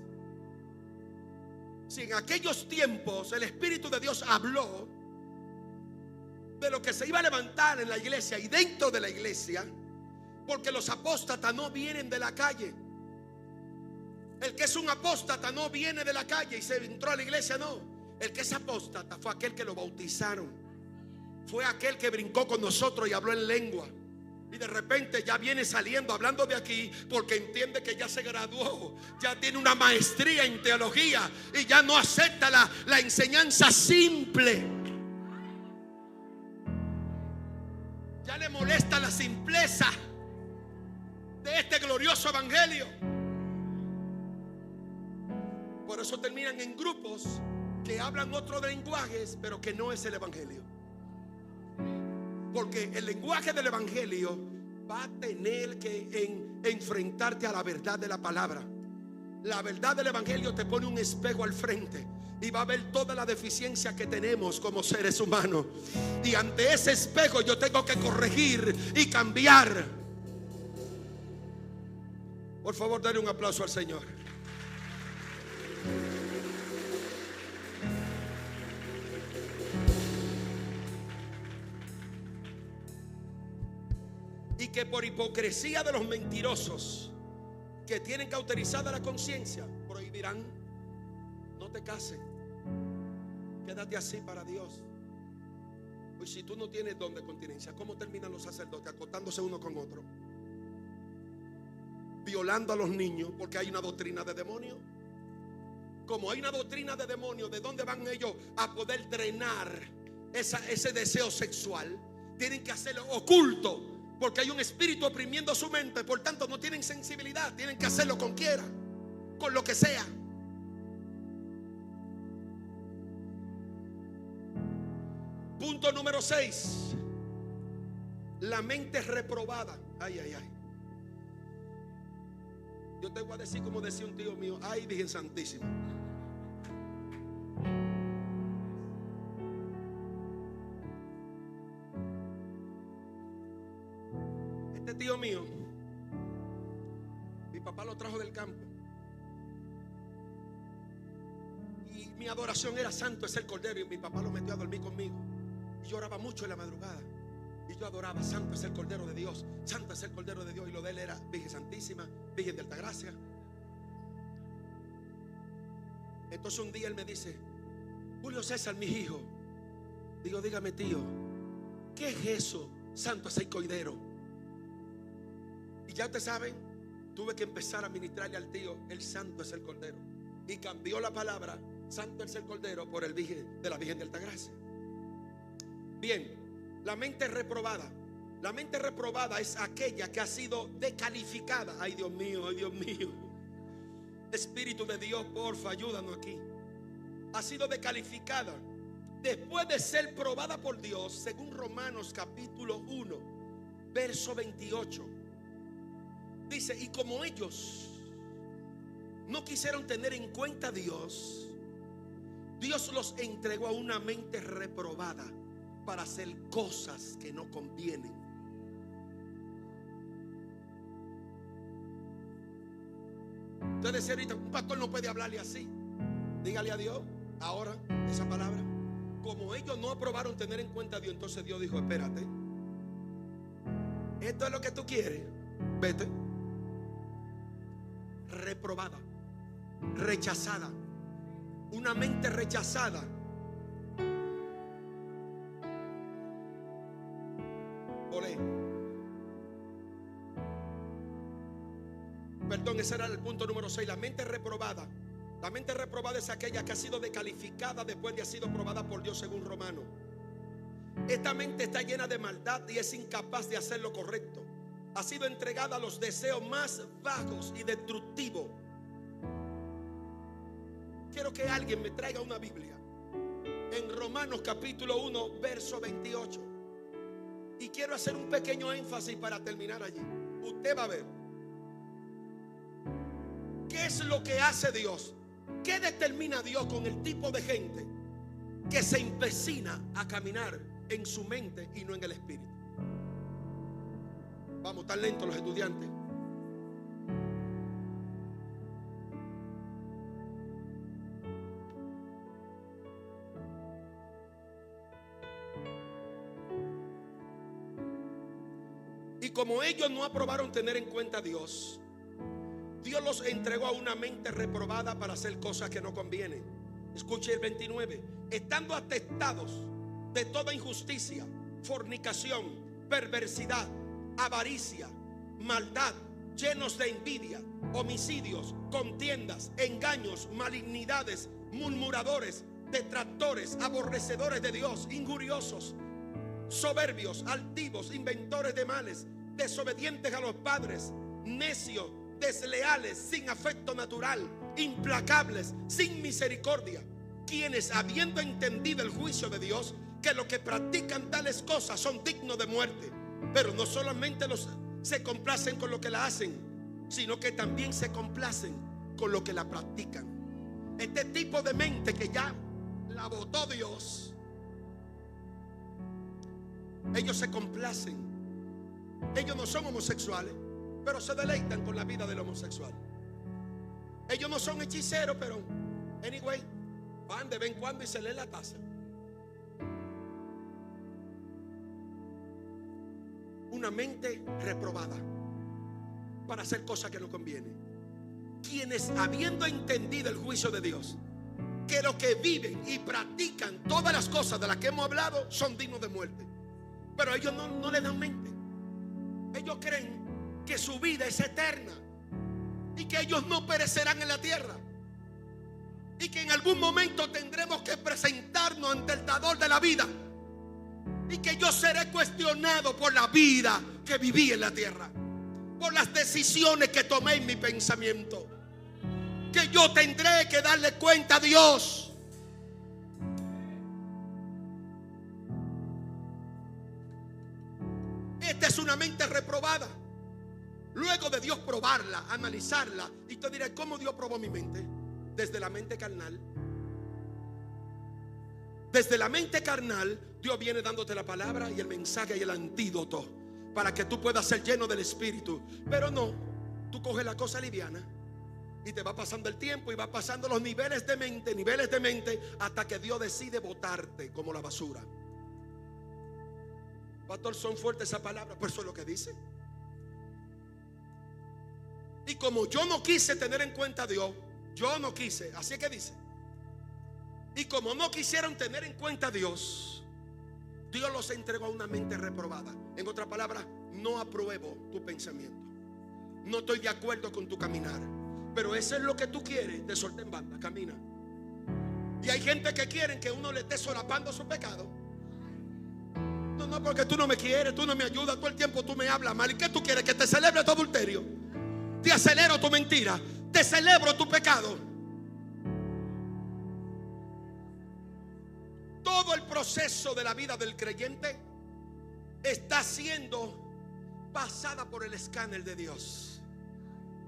Si en aquellos tiempos el Espíritu de Dios habló de lo que se iba a levantar en la iglesia y dentro de la iglesia, porque los apóstatas no vienen de la calle. El que es un apóstata no viene de la calle y se entró a la iglesia, no. El que es apóstata fue aquel que lo bautizaron, fue aquel que brincó con nosotros y habló en lengua. Y de repente ya viene saliendo hablando de aquí porque entiende que ya se graduó, ya tiene una maestría en teología y ya no acepta la enseñanza simple. Ya le molesta la simpleza de este glorioso evangelio. Por eso terminan en grupos que hablan otros lenguajes, pero que no es el evangelio. Porque el lenguaje del evangelio va a tener que enfrentarte a la verdad de la palabra. La verdad del evangelio te pone un espejo al frente y va a ver toda la deficiencia que tenemos como seres humanos. Y ante ese espejo yo tengo que corregir y cambiar. Por favor, dale un aplauso al Señor. Y que por hipocresía de los mentirosos que tienen cauterizada la conciencia, prohibirán: no te cases, quédate así para Dios. Pues si tú no tienes don de continencia, ¿cómo terminan los sacerdotes? Acostándose uno con otro, violando a los niños, porque hay una doctrina de demonio. Como hay una doctrina de demonio, ¿de dónde van ellos a poder drenar ese deseo sexual? Tienen que hacerlo oculto, porque hay un espíritu oprimiendo su mente. Por tanto no tienen sensibilidad, tienen que hacerlo con quiera, con lo que sea. Punto número 6. La mente reprobada. Ay, ay, ay. Yo te voy a decir como decía un tío mío: ay, Virgen Santísima. Este tío mío, mi papá lo trajo del campo y mi adoración era: santo es el Cordero. Y mi papá lo metió a dormir conmigo y yo oraba mucho en la madrugada y yo adoraba: santo es el Cordero de Dios, santo es el Cordero de Dios. Y lo de él era: Virgen Santísima, Virgen de Altagracia. Entonces un día él me dice: Julio César, mi hijo. Digo: dígame, tío, ¿qué es eso? Santo es el Cordero. Y ya ustedes saben, tuve que empezar a ministrarle al tío: el santo es el Cordero. Y cambió la palabra santo es el Cordero por el Virgen de la Virgen de Altagracia. Bien, la mente reprobada. La mente reprobada es aquella que ha sido descalificada. Ay, Dios mío, ay, Dios mío. Espíritu de Dios, porfa, ayúdanos aquí. Ha sido descalificada después de ser probada por Dios, según Romanos capítulo 1, verso 28. Dice: y como ellos no quisieron tener en cuenta a Dios, Dios los entregó a una mente reprobada para hacer cosas que no convienen. Usted decía ahorita: un pastor no puede hablarle así. Dígale a Dios ahora esa palabra. Como ellos no aprobaron tener en cuenta a Dios, entonces Dios dijo: espérate, esto es lo que tú quieres, vete. Reprobada, rechazada. Una mente rechazada. Olé. Perdón, ese era el punto número 6. La mente reprobada. La mente reprobada es aquella que ha sido descalificada después de haber sido probada por Dios, según Romanos. Esta mente está llena de maldad y es incapaz de hacer lo correcto. Ha sido entregada a los deseos más bajos y destructivos. Quiero que alguien me traiga una Biblia en Romanos capítulo 1, verso 28. Y quiero hacer un pequeño énfasis para terminar allí. Usted va a ver qué es lo que hace Dios. ¿Qué determina Dios con el tipo de gente que se empecina a caminar en su mente y no en el espíritu? Vamos, tan lentos los estudiantes. como ellos no aprobaron tener en cuenta a Dios, Dios los entregó a una mente reprobada para hacer cosas que no convienen. Escuche el 29. Estando atestados de toda injusticia, fornicación, perversidad, avaricia, maldad, llenos de envidia, homicidios, contiendas, engaños, malignidades, murmuradores, detractores, aborrecedores de Dios, injuriosos, soberbios, altivos, inventores de males, desobedientes a los padres, necios, desleales, sin afecto natural, implacables, sin misericordia, quienes habiendo entendido el juicio de Dios, que los que practican tales cosas son dignos de muerte. Pero no solamente se complacen con lo que la hacen, sino que también se complacen con lo que la practican. Este tipo de mente que ya la botó Dios, ellos se complacen. Ellos no son homosexuales, pero se deleitan con la vida del homosexual. Ellos no son hechiceros, pero anyway, van de vez en cuando y se leen la taza. Una mente reprobada para hacer cosas que no convienen. Quienes habiendo entendido el juicio de Dios, que los que viven y practican todas las cosas de las que hemos hablado son dignos de muerte. Pero ellos no le dan mente. Ellos creen que su vida es eterna y que ellos no perecerán en la tierra, y que en algún momento tendremos que presentarnos ante el dador de la vida, y que yo seré cuestionado por la vida que viví en la tierra, por las decisiones que tomé en mi pensamiento, que yo tendré que darle cuenta a Dios. Esta es una mente reprobada. Luego de Dios probarla, analizarla, y tú dirás, ¿cómo Dios probó mi mente? Desde la mente carnal. Desde la mente carnal, Dios viene dándote la palabra y el mensaje y el antídoto para que tú puedas ser lleno del Espíritu. Pero no, tú coges la cosa liviana y te va pasando el tiempo y va pasando los niveles de mente, hasta que Dios decide botarte como la basura. Pastor, son fuertes esas palabras, pero eso es lo que dice. Y como yo no quise tener en cuenta a Dios, yo no quise, así es que dice. Y como no quisieron tener en cuenta a Dios, Dios los entregó a una mente reprobada. En otras palabras, no apruebo tu pensamiento, no estoy de acuerdo con tu caminar, pero eso es lo que tú quieres, te solté en banda, camina. Y hay gente que quieren que uno le esté solapando su pecado. No, porque tú no me quieres, tú no me ayudas, todo el tiempo tú me hablas mal. ¿Y qué tú quieres? Que te celebre tu adulterio, te acelero tu mentira, te celebro tu pecado. Todo el proceso de la vida del creyente está siendo pasada por el escáner de Dios.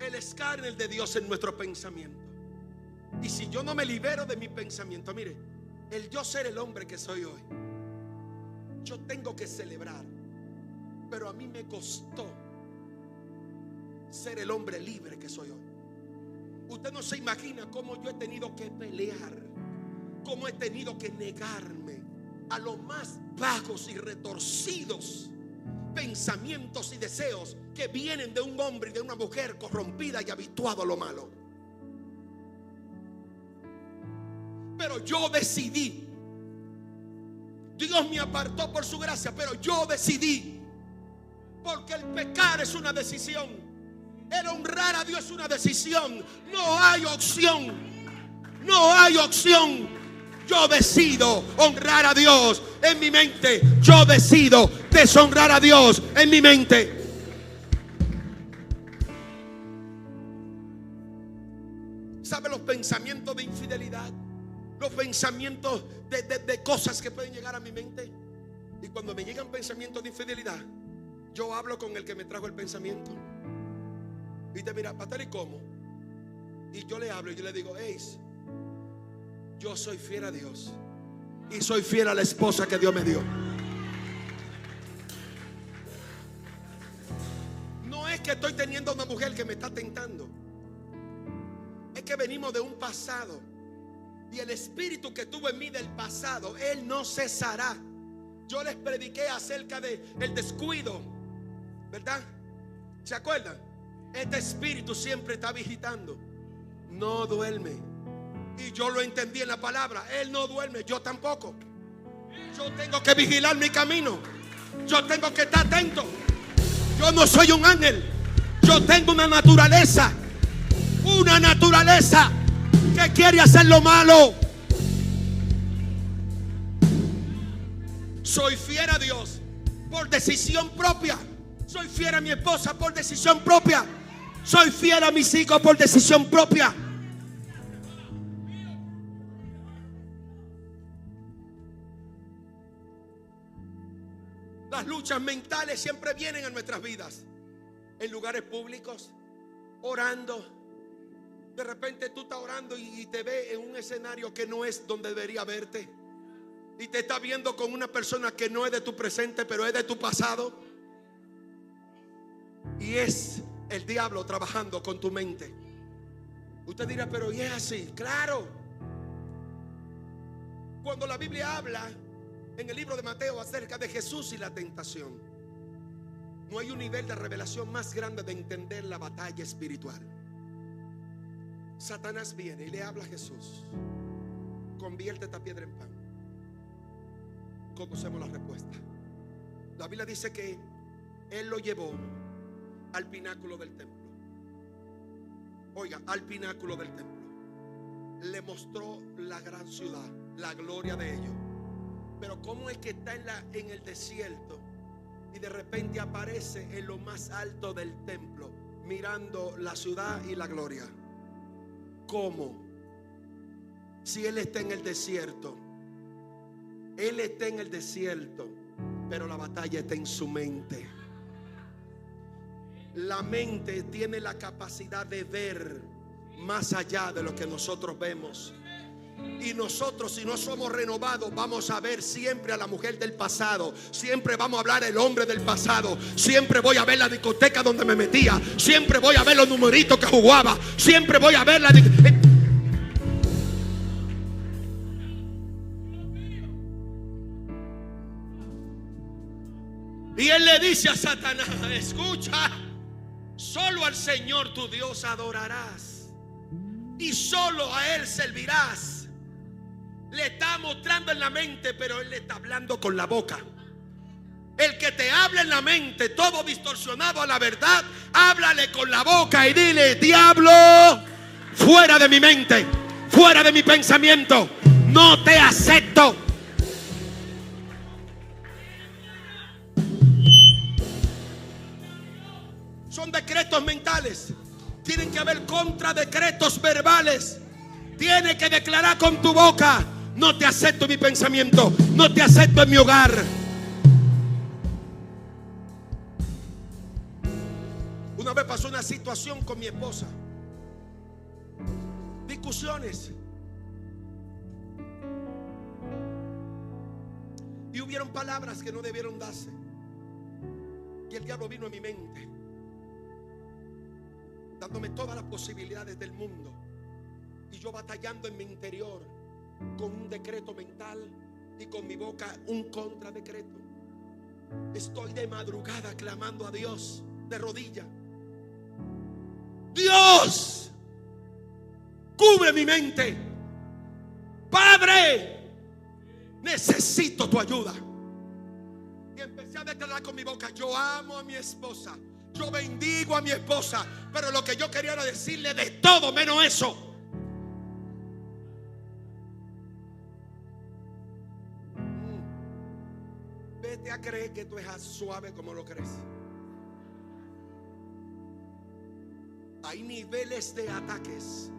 El escáner de Dios en nuestro pensamiento. Y si yo no me libero de mi pensamiento, mire, el yo ser el hombre que soy hoy, yo tengo que celebrar, pero a mí me costó ser el hombre libre que soy hoy. Usted no se imagina cómo yo he tenido que pelear, cómo he tenido que negarme a los más bajos y retorcidos pensamientos y deseos que vienen de un hombre y de una mujer corrompida y habituado a lo malo. Pero yo decidí. Dios me apartó por su gracia, pero yo decidí, porque el pecar es una decisión, el honrar a Dios es una decisión. No hay opción, no hay opción. Yo decido honrar a Dios en mi mente, yo decido deshonrar a Dios en mi mente. ¿Sabe los pensamientos de infidelidad? Los pensamientos de cosas que pueden llegar a mi mente. Y cuando me llegan pensamientos de infidelidad, yo hablo con el que me trajo el pensamiento. Y te mira, pastor, ¿y cómo? Y yo le hablo y yo le digo, Ace, yo soy fiel a Dios y soy fiel a la esposa que Dios me dio. No es que estoy teniendo una mujer que me está tentando, es que venimos de un pasado. Y el espíritu que tuvo en mí del pasado, él no cesará. Yo les prediqué acerca de el descuido, ¿verdad? ¿Se acuerdan? Este espíritu siempre está visitando. No duerme. Y yo lo entendí en la palabra. Él no duerme, yo tampoco. Yo tengo que vigilar mi camino. Yo tengo que estar atento. Yo no soy un ángel. Yo tengo una naturaleza. Una naturaleza que quiere hacer lo malo. Soy fiel a Dios por decisión propia. Soy fiel a mi esposa por decisión propia. Soy fiel a mis hijos por decisión propia. Las luchas mentales siempre vienen a nuestras vidas. En lugares públicos, orando. De repente tú estás orando y te ves en un escenario que no es donde debería verte. Y te está viendo con una persona que no es de tu presente, pero es de tu pasado. Y es el diablo trabajando con tu mente. Usted dirá, pero ¿y es así? Claro. Cuando la Biblia habla en el libro de Mateo acerca de Jesús y la tentación, no hay un nivel de revelación más grande de entender la batalla espiritual. Satanás viene y le habla a Jesús: convierte esta piedra en pan. Conocemos la respuesta. La Biblia dice que él lo llevó al pináculo del templo. Oiga, al pináculo del templo. Le mostró la gran ciudad, la gloria de ellos. Pero ¿cómo es que está en el desierto y de repente aparece en lo más alto del templo, mirando la ciudad y la gloria? ¿Cómo? Si él está en el desierto. Él está en el desierto, pero la batalla está en su mente. La mente tiene la capacidad de ver más allá de lo que nosotros vemos. Y nosotros, si no somos renovados, vamos a ver siempre a la mujer del pasado. Siempre vamos a hablar el hombre del pasado. Siempre voy a ver la discoteca donde me metía. Siempre voy a ver los numeritos que jugaba. Siempre voy a ver la... Y él le dice a Satanás: escucha, solo al Señor tu Dios adorarás y solo a Él servirás. Le está mostrando en la mente, pero él le está hablando con la boca. El que te habla en la mente, todo distorsionado a la verdad, háblale con la boca y dile: diablo, fuera de mi mente, fuera de mi pensamiento, no te acepto. Son decretos mentales. Tienen que haber contradecretos verbales. Tienes que declarar con tu boca: no te acepto en mi pensamiento, no te acepto en mi hogar. Una vez pasó una situación con mi esposa. Discusiones. Y hubieron palabras que no debieron darse. Y el diablo vino a mi mente, dándome todas las posibilidades del mundo. Y yo batallando en mi interior con un decreto mental y con mi boca un contradecreto. Estoy de madrugada clamando a Dios de rodillas: Dios, cubre mi mente. Padre, necesito tu ayuda. Y empecé a declarar con mi boca: yo amo a mi esposa, yo bendigo a mi esposa. Pero lo que yo quería era decirle de todo menos eso. Vete a creer que tú eres suave como lo crees. Hay niveles de ataques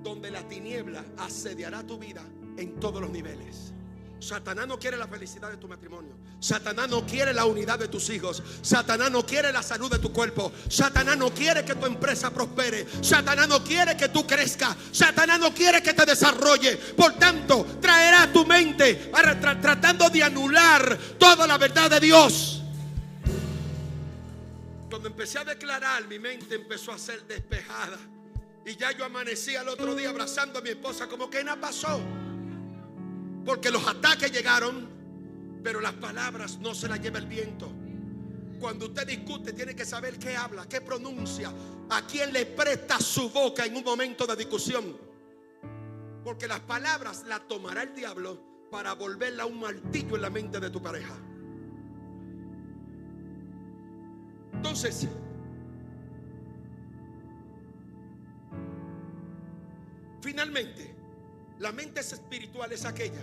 donde la tiniebla asediará tu vida en todos los niveles. Satanás no quiere la felicidad de tu matrimonio. Satanás no quiere la unidad de tus hijos. Satanás no quiere la salud de tu cuerpo. Satanás no quiere que tu empresa prospere. Satanás no quiere que tú crezcas. Satanás no quiere que te desarrolle. Por tanto, traerá a tu mente tratando de anular toda la verdad de Dios. Cuando empecé a declarar, mi mente empezó a ser despejada. Y ya yo amanecí al otro día abrazando a mi esposa como que nada pasó. Porque los ataques llegaron, pero las palabras no se las lleva el viento. Cuando usted discute, tiene que saber qué habla, qué pronuncia, a quién le presta su boca en un momento de discusión. Porque las palabras las tomará el diablo para volverla un martillo en la mente de tu pareja. Entonces, finalmente, la mente espiritual es aquella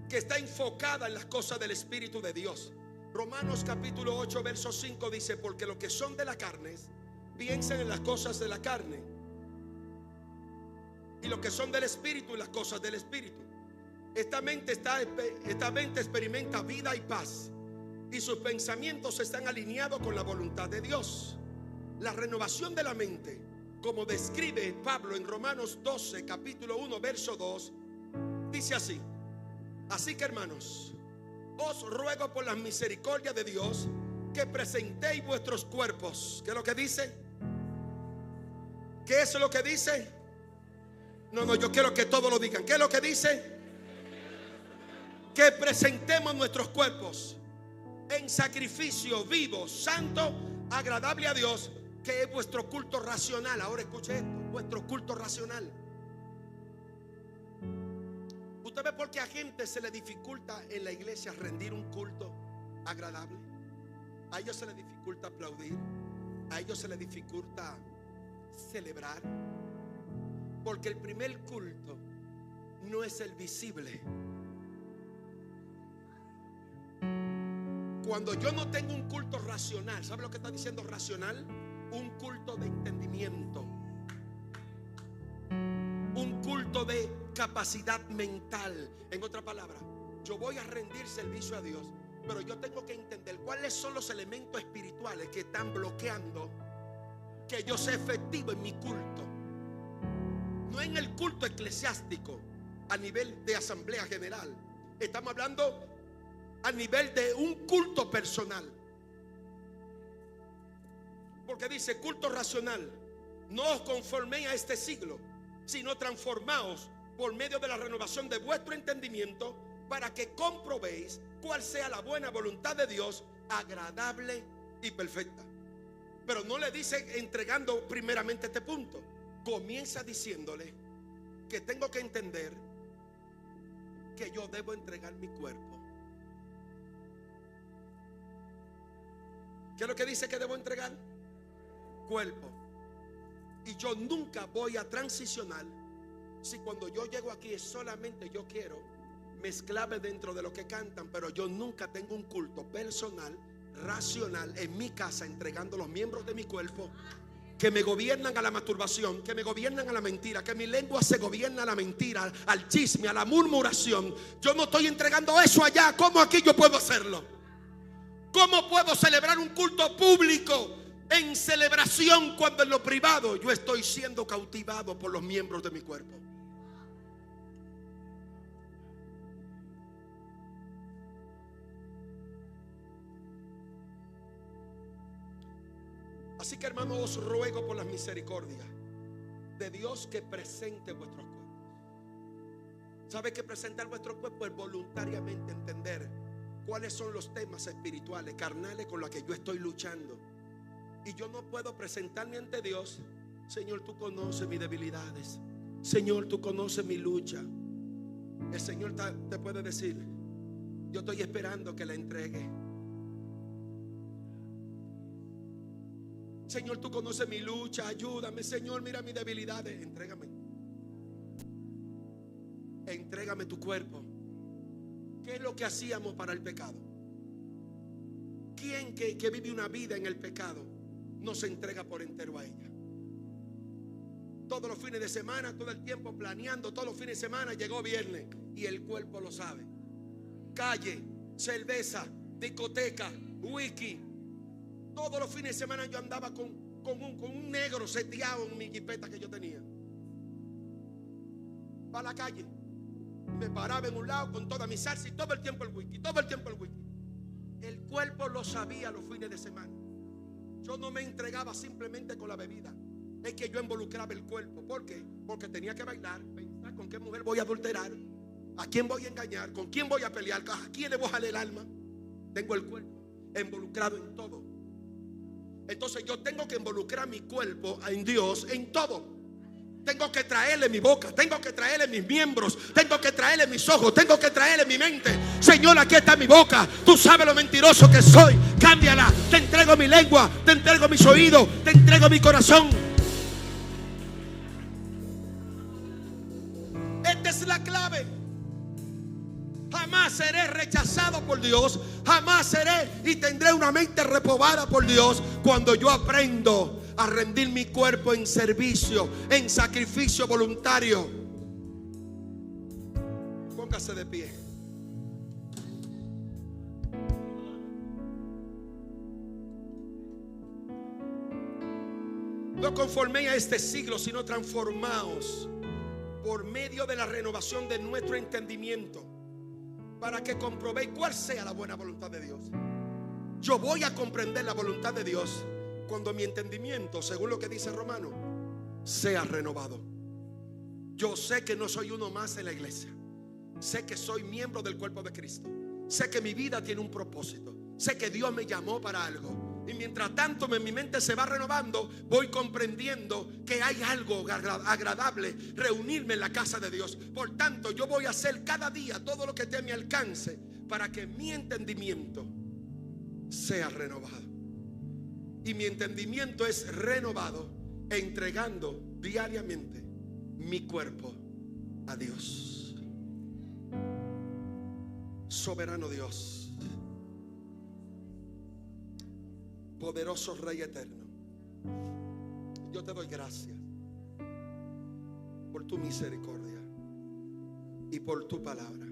que está enfocada en las cosas del Espíritu de Dios. Romanos capítulo 8 verso 5 dice: porque los que son de la carne piensan en las cosas de la carne, y los que son del Espíritu en las cosas del Espíritu. Esta mente experimenta vida y paz, y sus pensamientos están alineados con la voluntad de Dios. La renovación de la mente, como describe Pablo en Romanos 12 capítulo 1 verso 2, dice así: así que, hermanos, os ruego por la misericordia de Dios que presentéis vuestros cuerpos. ¿Qué es lo que dice? ¿Qué es lo que dice? No, yo quiero que todos lo digan. ¿Qué es lo que dice? Que presentemos nuestros cuerpos en sacrificio vivo, santo, agradable a Dios, que es vuestro culto racional. Ahora escuche esto: vuestro culto racional. ¿Usted ve por qué a gente se le dificulta en la iglesia rendir un culto agradable? A ellos se les dificulta aplaudir, a ellos se les dificulta celebrar, porque el primer culto no es el visible. Cuando yo no tengo un culto racional, ¿sabe lo que está diciendo racional? Un culto de entendimiento, un culto de capacidad mental. En otra palabra, yo voy a rendir servicio a Dios, pero yo tengo que entender cuáles son los elementos espirituales que están bloqueando que yo sea efectivo en mi culto. No en el culto eclesiástico a nivel de asamblea general, estamos hablando a nivel de un culto personal. Porque dice culto racional: no os conforméis a este siglo, sino transformaos por medio de la renovación de vuestro entendimiento, para que comprobéis cuál sea la buena voluntad de Dios, agradable y perfecta. Pero no le dice entregando primeramente este punto. Comienza diciéndole que tengo que entender que yo debo entregar mi cuerpo. ¿Qué es lo que dice que debo entregar? Cuerpo. Y yo nunca voy a transicionar si cuando yo llego aquí es solamente yo quiero mezclarme dentro de lo que cantan, pero yo nunca tengo un culto personal, racional, en mi casa, entregando los miembros de mi cuerpo que me gobiernan a la masturbación, que me gobiernan a la mentira, que mi lengua se gobierna a la mentira, al chisme, a la murmuración. Yo no estoy entregando eso allá. ¿Cómo aquí yo puedo hacerlo? ¿Cómo puedo celebrar un culto público en celebración cuando en lo privado yo estoy siendo cautivado por los miembros de mi cuerpo? Así que, hermano, os ruego por las misericordias de Dios que presente vuestros cuerpos. ¿Sabe que presentar vuestro cuerpo es voluntariamente entender cuáles son los temas espirituales, carnales, con los que yo estoy luchando? Y yo no puedo presentarme ante Dios: Señor, tú conoces mis debilidades, Señor, tú conoces mi lucha. El Señor te puede decir: yo estoy esperando que la entregue. Señor, tú conoces mi lucha, ayúdame. Señor, mira mis debilidades. Entrégame tu cuerpo. ¿Qué es lo que hacíamos para el pecado? ¿Quién que vive una vida en el pecado no se entrega por entero a ella? Todos los fines de semana, todo el tiempo planeando, todos los fines de semana, llegó viernes y el cuerpo lo sabe. Calle, cerveza, discoteca, whisky. Todos los fines de semana yo andaba con un negro seteado en mi jipeta que yo tenía. Para la calle. Me paraba en un lado con toda mi salsa y todo el tiempo el whisky, todo el tiempo el whisky. El cuerpo lo sabía los fines de semana. Yo no me entregaba simplemente con la bebida. Es que yo involucraba el cuerpo. ¿Por qué? Porque tenía que bailar, pensar con qué mujer voy a adulterar, a quién voy a engañar, con quién voy a pelear, a quién le voy a jalar el alma. Tengo el cuerpo. involucrado en todo. Entonces yo tengo que involucrar mi cuerpo en Dios en todo. Tengo que traerle mi boca, tengo que traerle mis miembros, tengo que traerle mis ojos, tengo que traerle mi mente. Señor, aquí está mi boca. Tú sabes lo mentiroso que soy. Cámbiala. Te entrego mi lengua, te entrego mis oídos, te entrego mi corazón. Esta es la clave. Jamás seré rechazado por Dios. Jamás seré y tendré una mente reprobada por Dios cuando yo aprendo a rendir mi cuerpo en servicio, en sacrificio voluntario. Póngase de pie. No conforméis a este siglo, sino transformaos por medio de la renovación de nuestro entendimiento, para que comprobéis cuál sea la buena voluntad de Dios. Yo voy a comprender la voluntad de Dios cuando mi entendimiento, según lo que dice Romano, sea renovado. Yo sé que no soy uno más en la iglesia. Sé que soy miembro del cuerpo de Cristo. Sé que mi vida tiene un propósito. Sé que Dios me llamó para algo. Y mientras tanto mi mente se va renovando, voy comprendiendo que hay algo agradable reunirme en la casa de Dios. Por tanto, yo voy a hacer cada día todo lo que esté a mi alcance para que mi entendimiento sea renovado. Y mi entendimiento es renovado entregando diariamente mi cuerpo a Dios. Soberano Dios, poderoso Rey eterno, yo te doy gracias por tu misericordia y por tu palabra.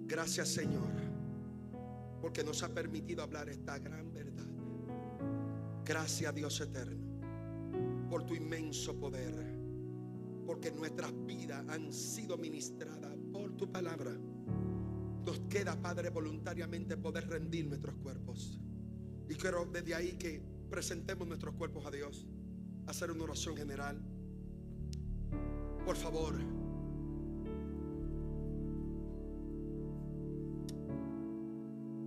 Gracias, Señor, porque nos ha permitido hablar esta gran verdad. Gracias, Dios eterno, por tu inmenso poder, porque nuestras vidas han sido ministradas por tu palabra. Nos queda, Padre, voluntariamente poder rendir nuestros cuerpos. Y quiero desde ahí que presentemos nuestros cuerpos a Dios, hacer una oración general. Por favor,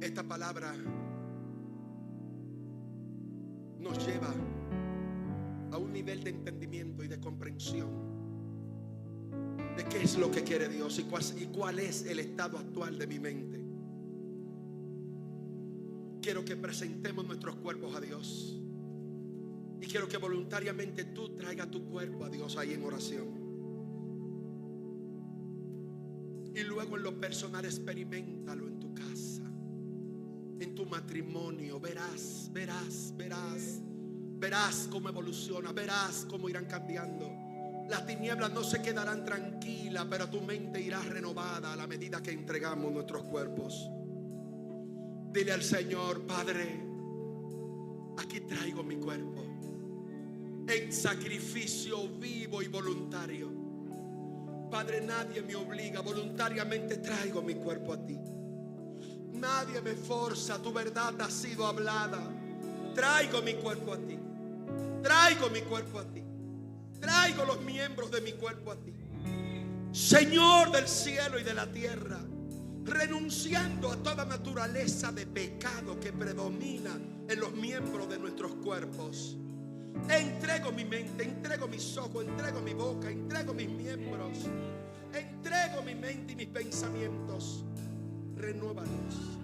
esta palabra nos lleva a un nivel de entendimiento y de comprensión de qué es lo que quiere Dios y cuál es el estado actual de mi mente. Quiero que presentemos nuestros cuerpos a Dios y quiero que voluntariamente tú traigas tu cuerpo a Dios ahí en oración. Y luego en lo personal experiméntalo en tu casa, en tu matrimonio. Verás cómo evoluciona, verás cómo irán cambiando. Las tinieblas no se quedarán tranquilas, pero tu mente irá renovada a la medida que entregamos nuestros cuerpos. Dile al Señor: Padre, aquí traigo mi cuerpo en sacrificio vivo y voluntario. Padre, nadie me obliga, voluntariamente traigo mi cuerpo a ti. Nadie me forza, tu verdad ha sido hablada. Traigo mi cuerpo a ti. Traigo mi cuerpo a ti. Traigo los miembros de mi cuerpo a ti. Señor del cielo y de la tierra, renunciando a toda naturaleza de pecado que predomina en los miembros de nuestros cuerpos, entrego mi mente, entrego mis ojos, entrego mi boca, entrego mis miembros, entrego mi mente y mis pensamientos. Renuévalos.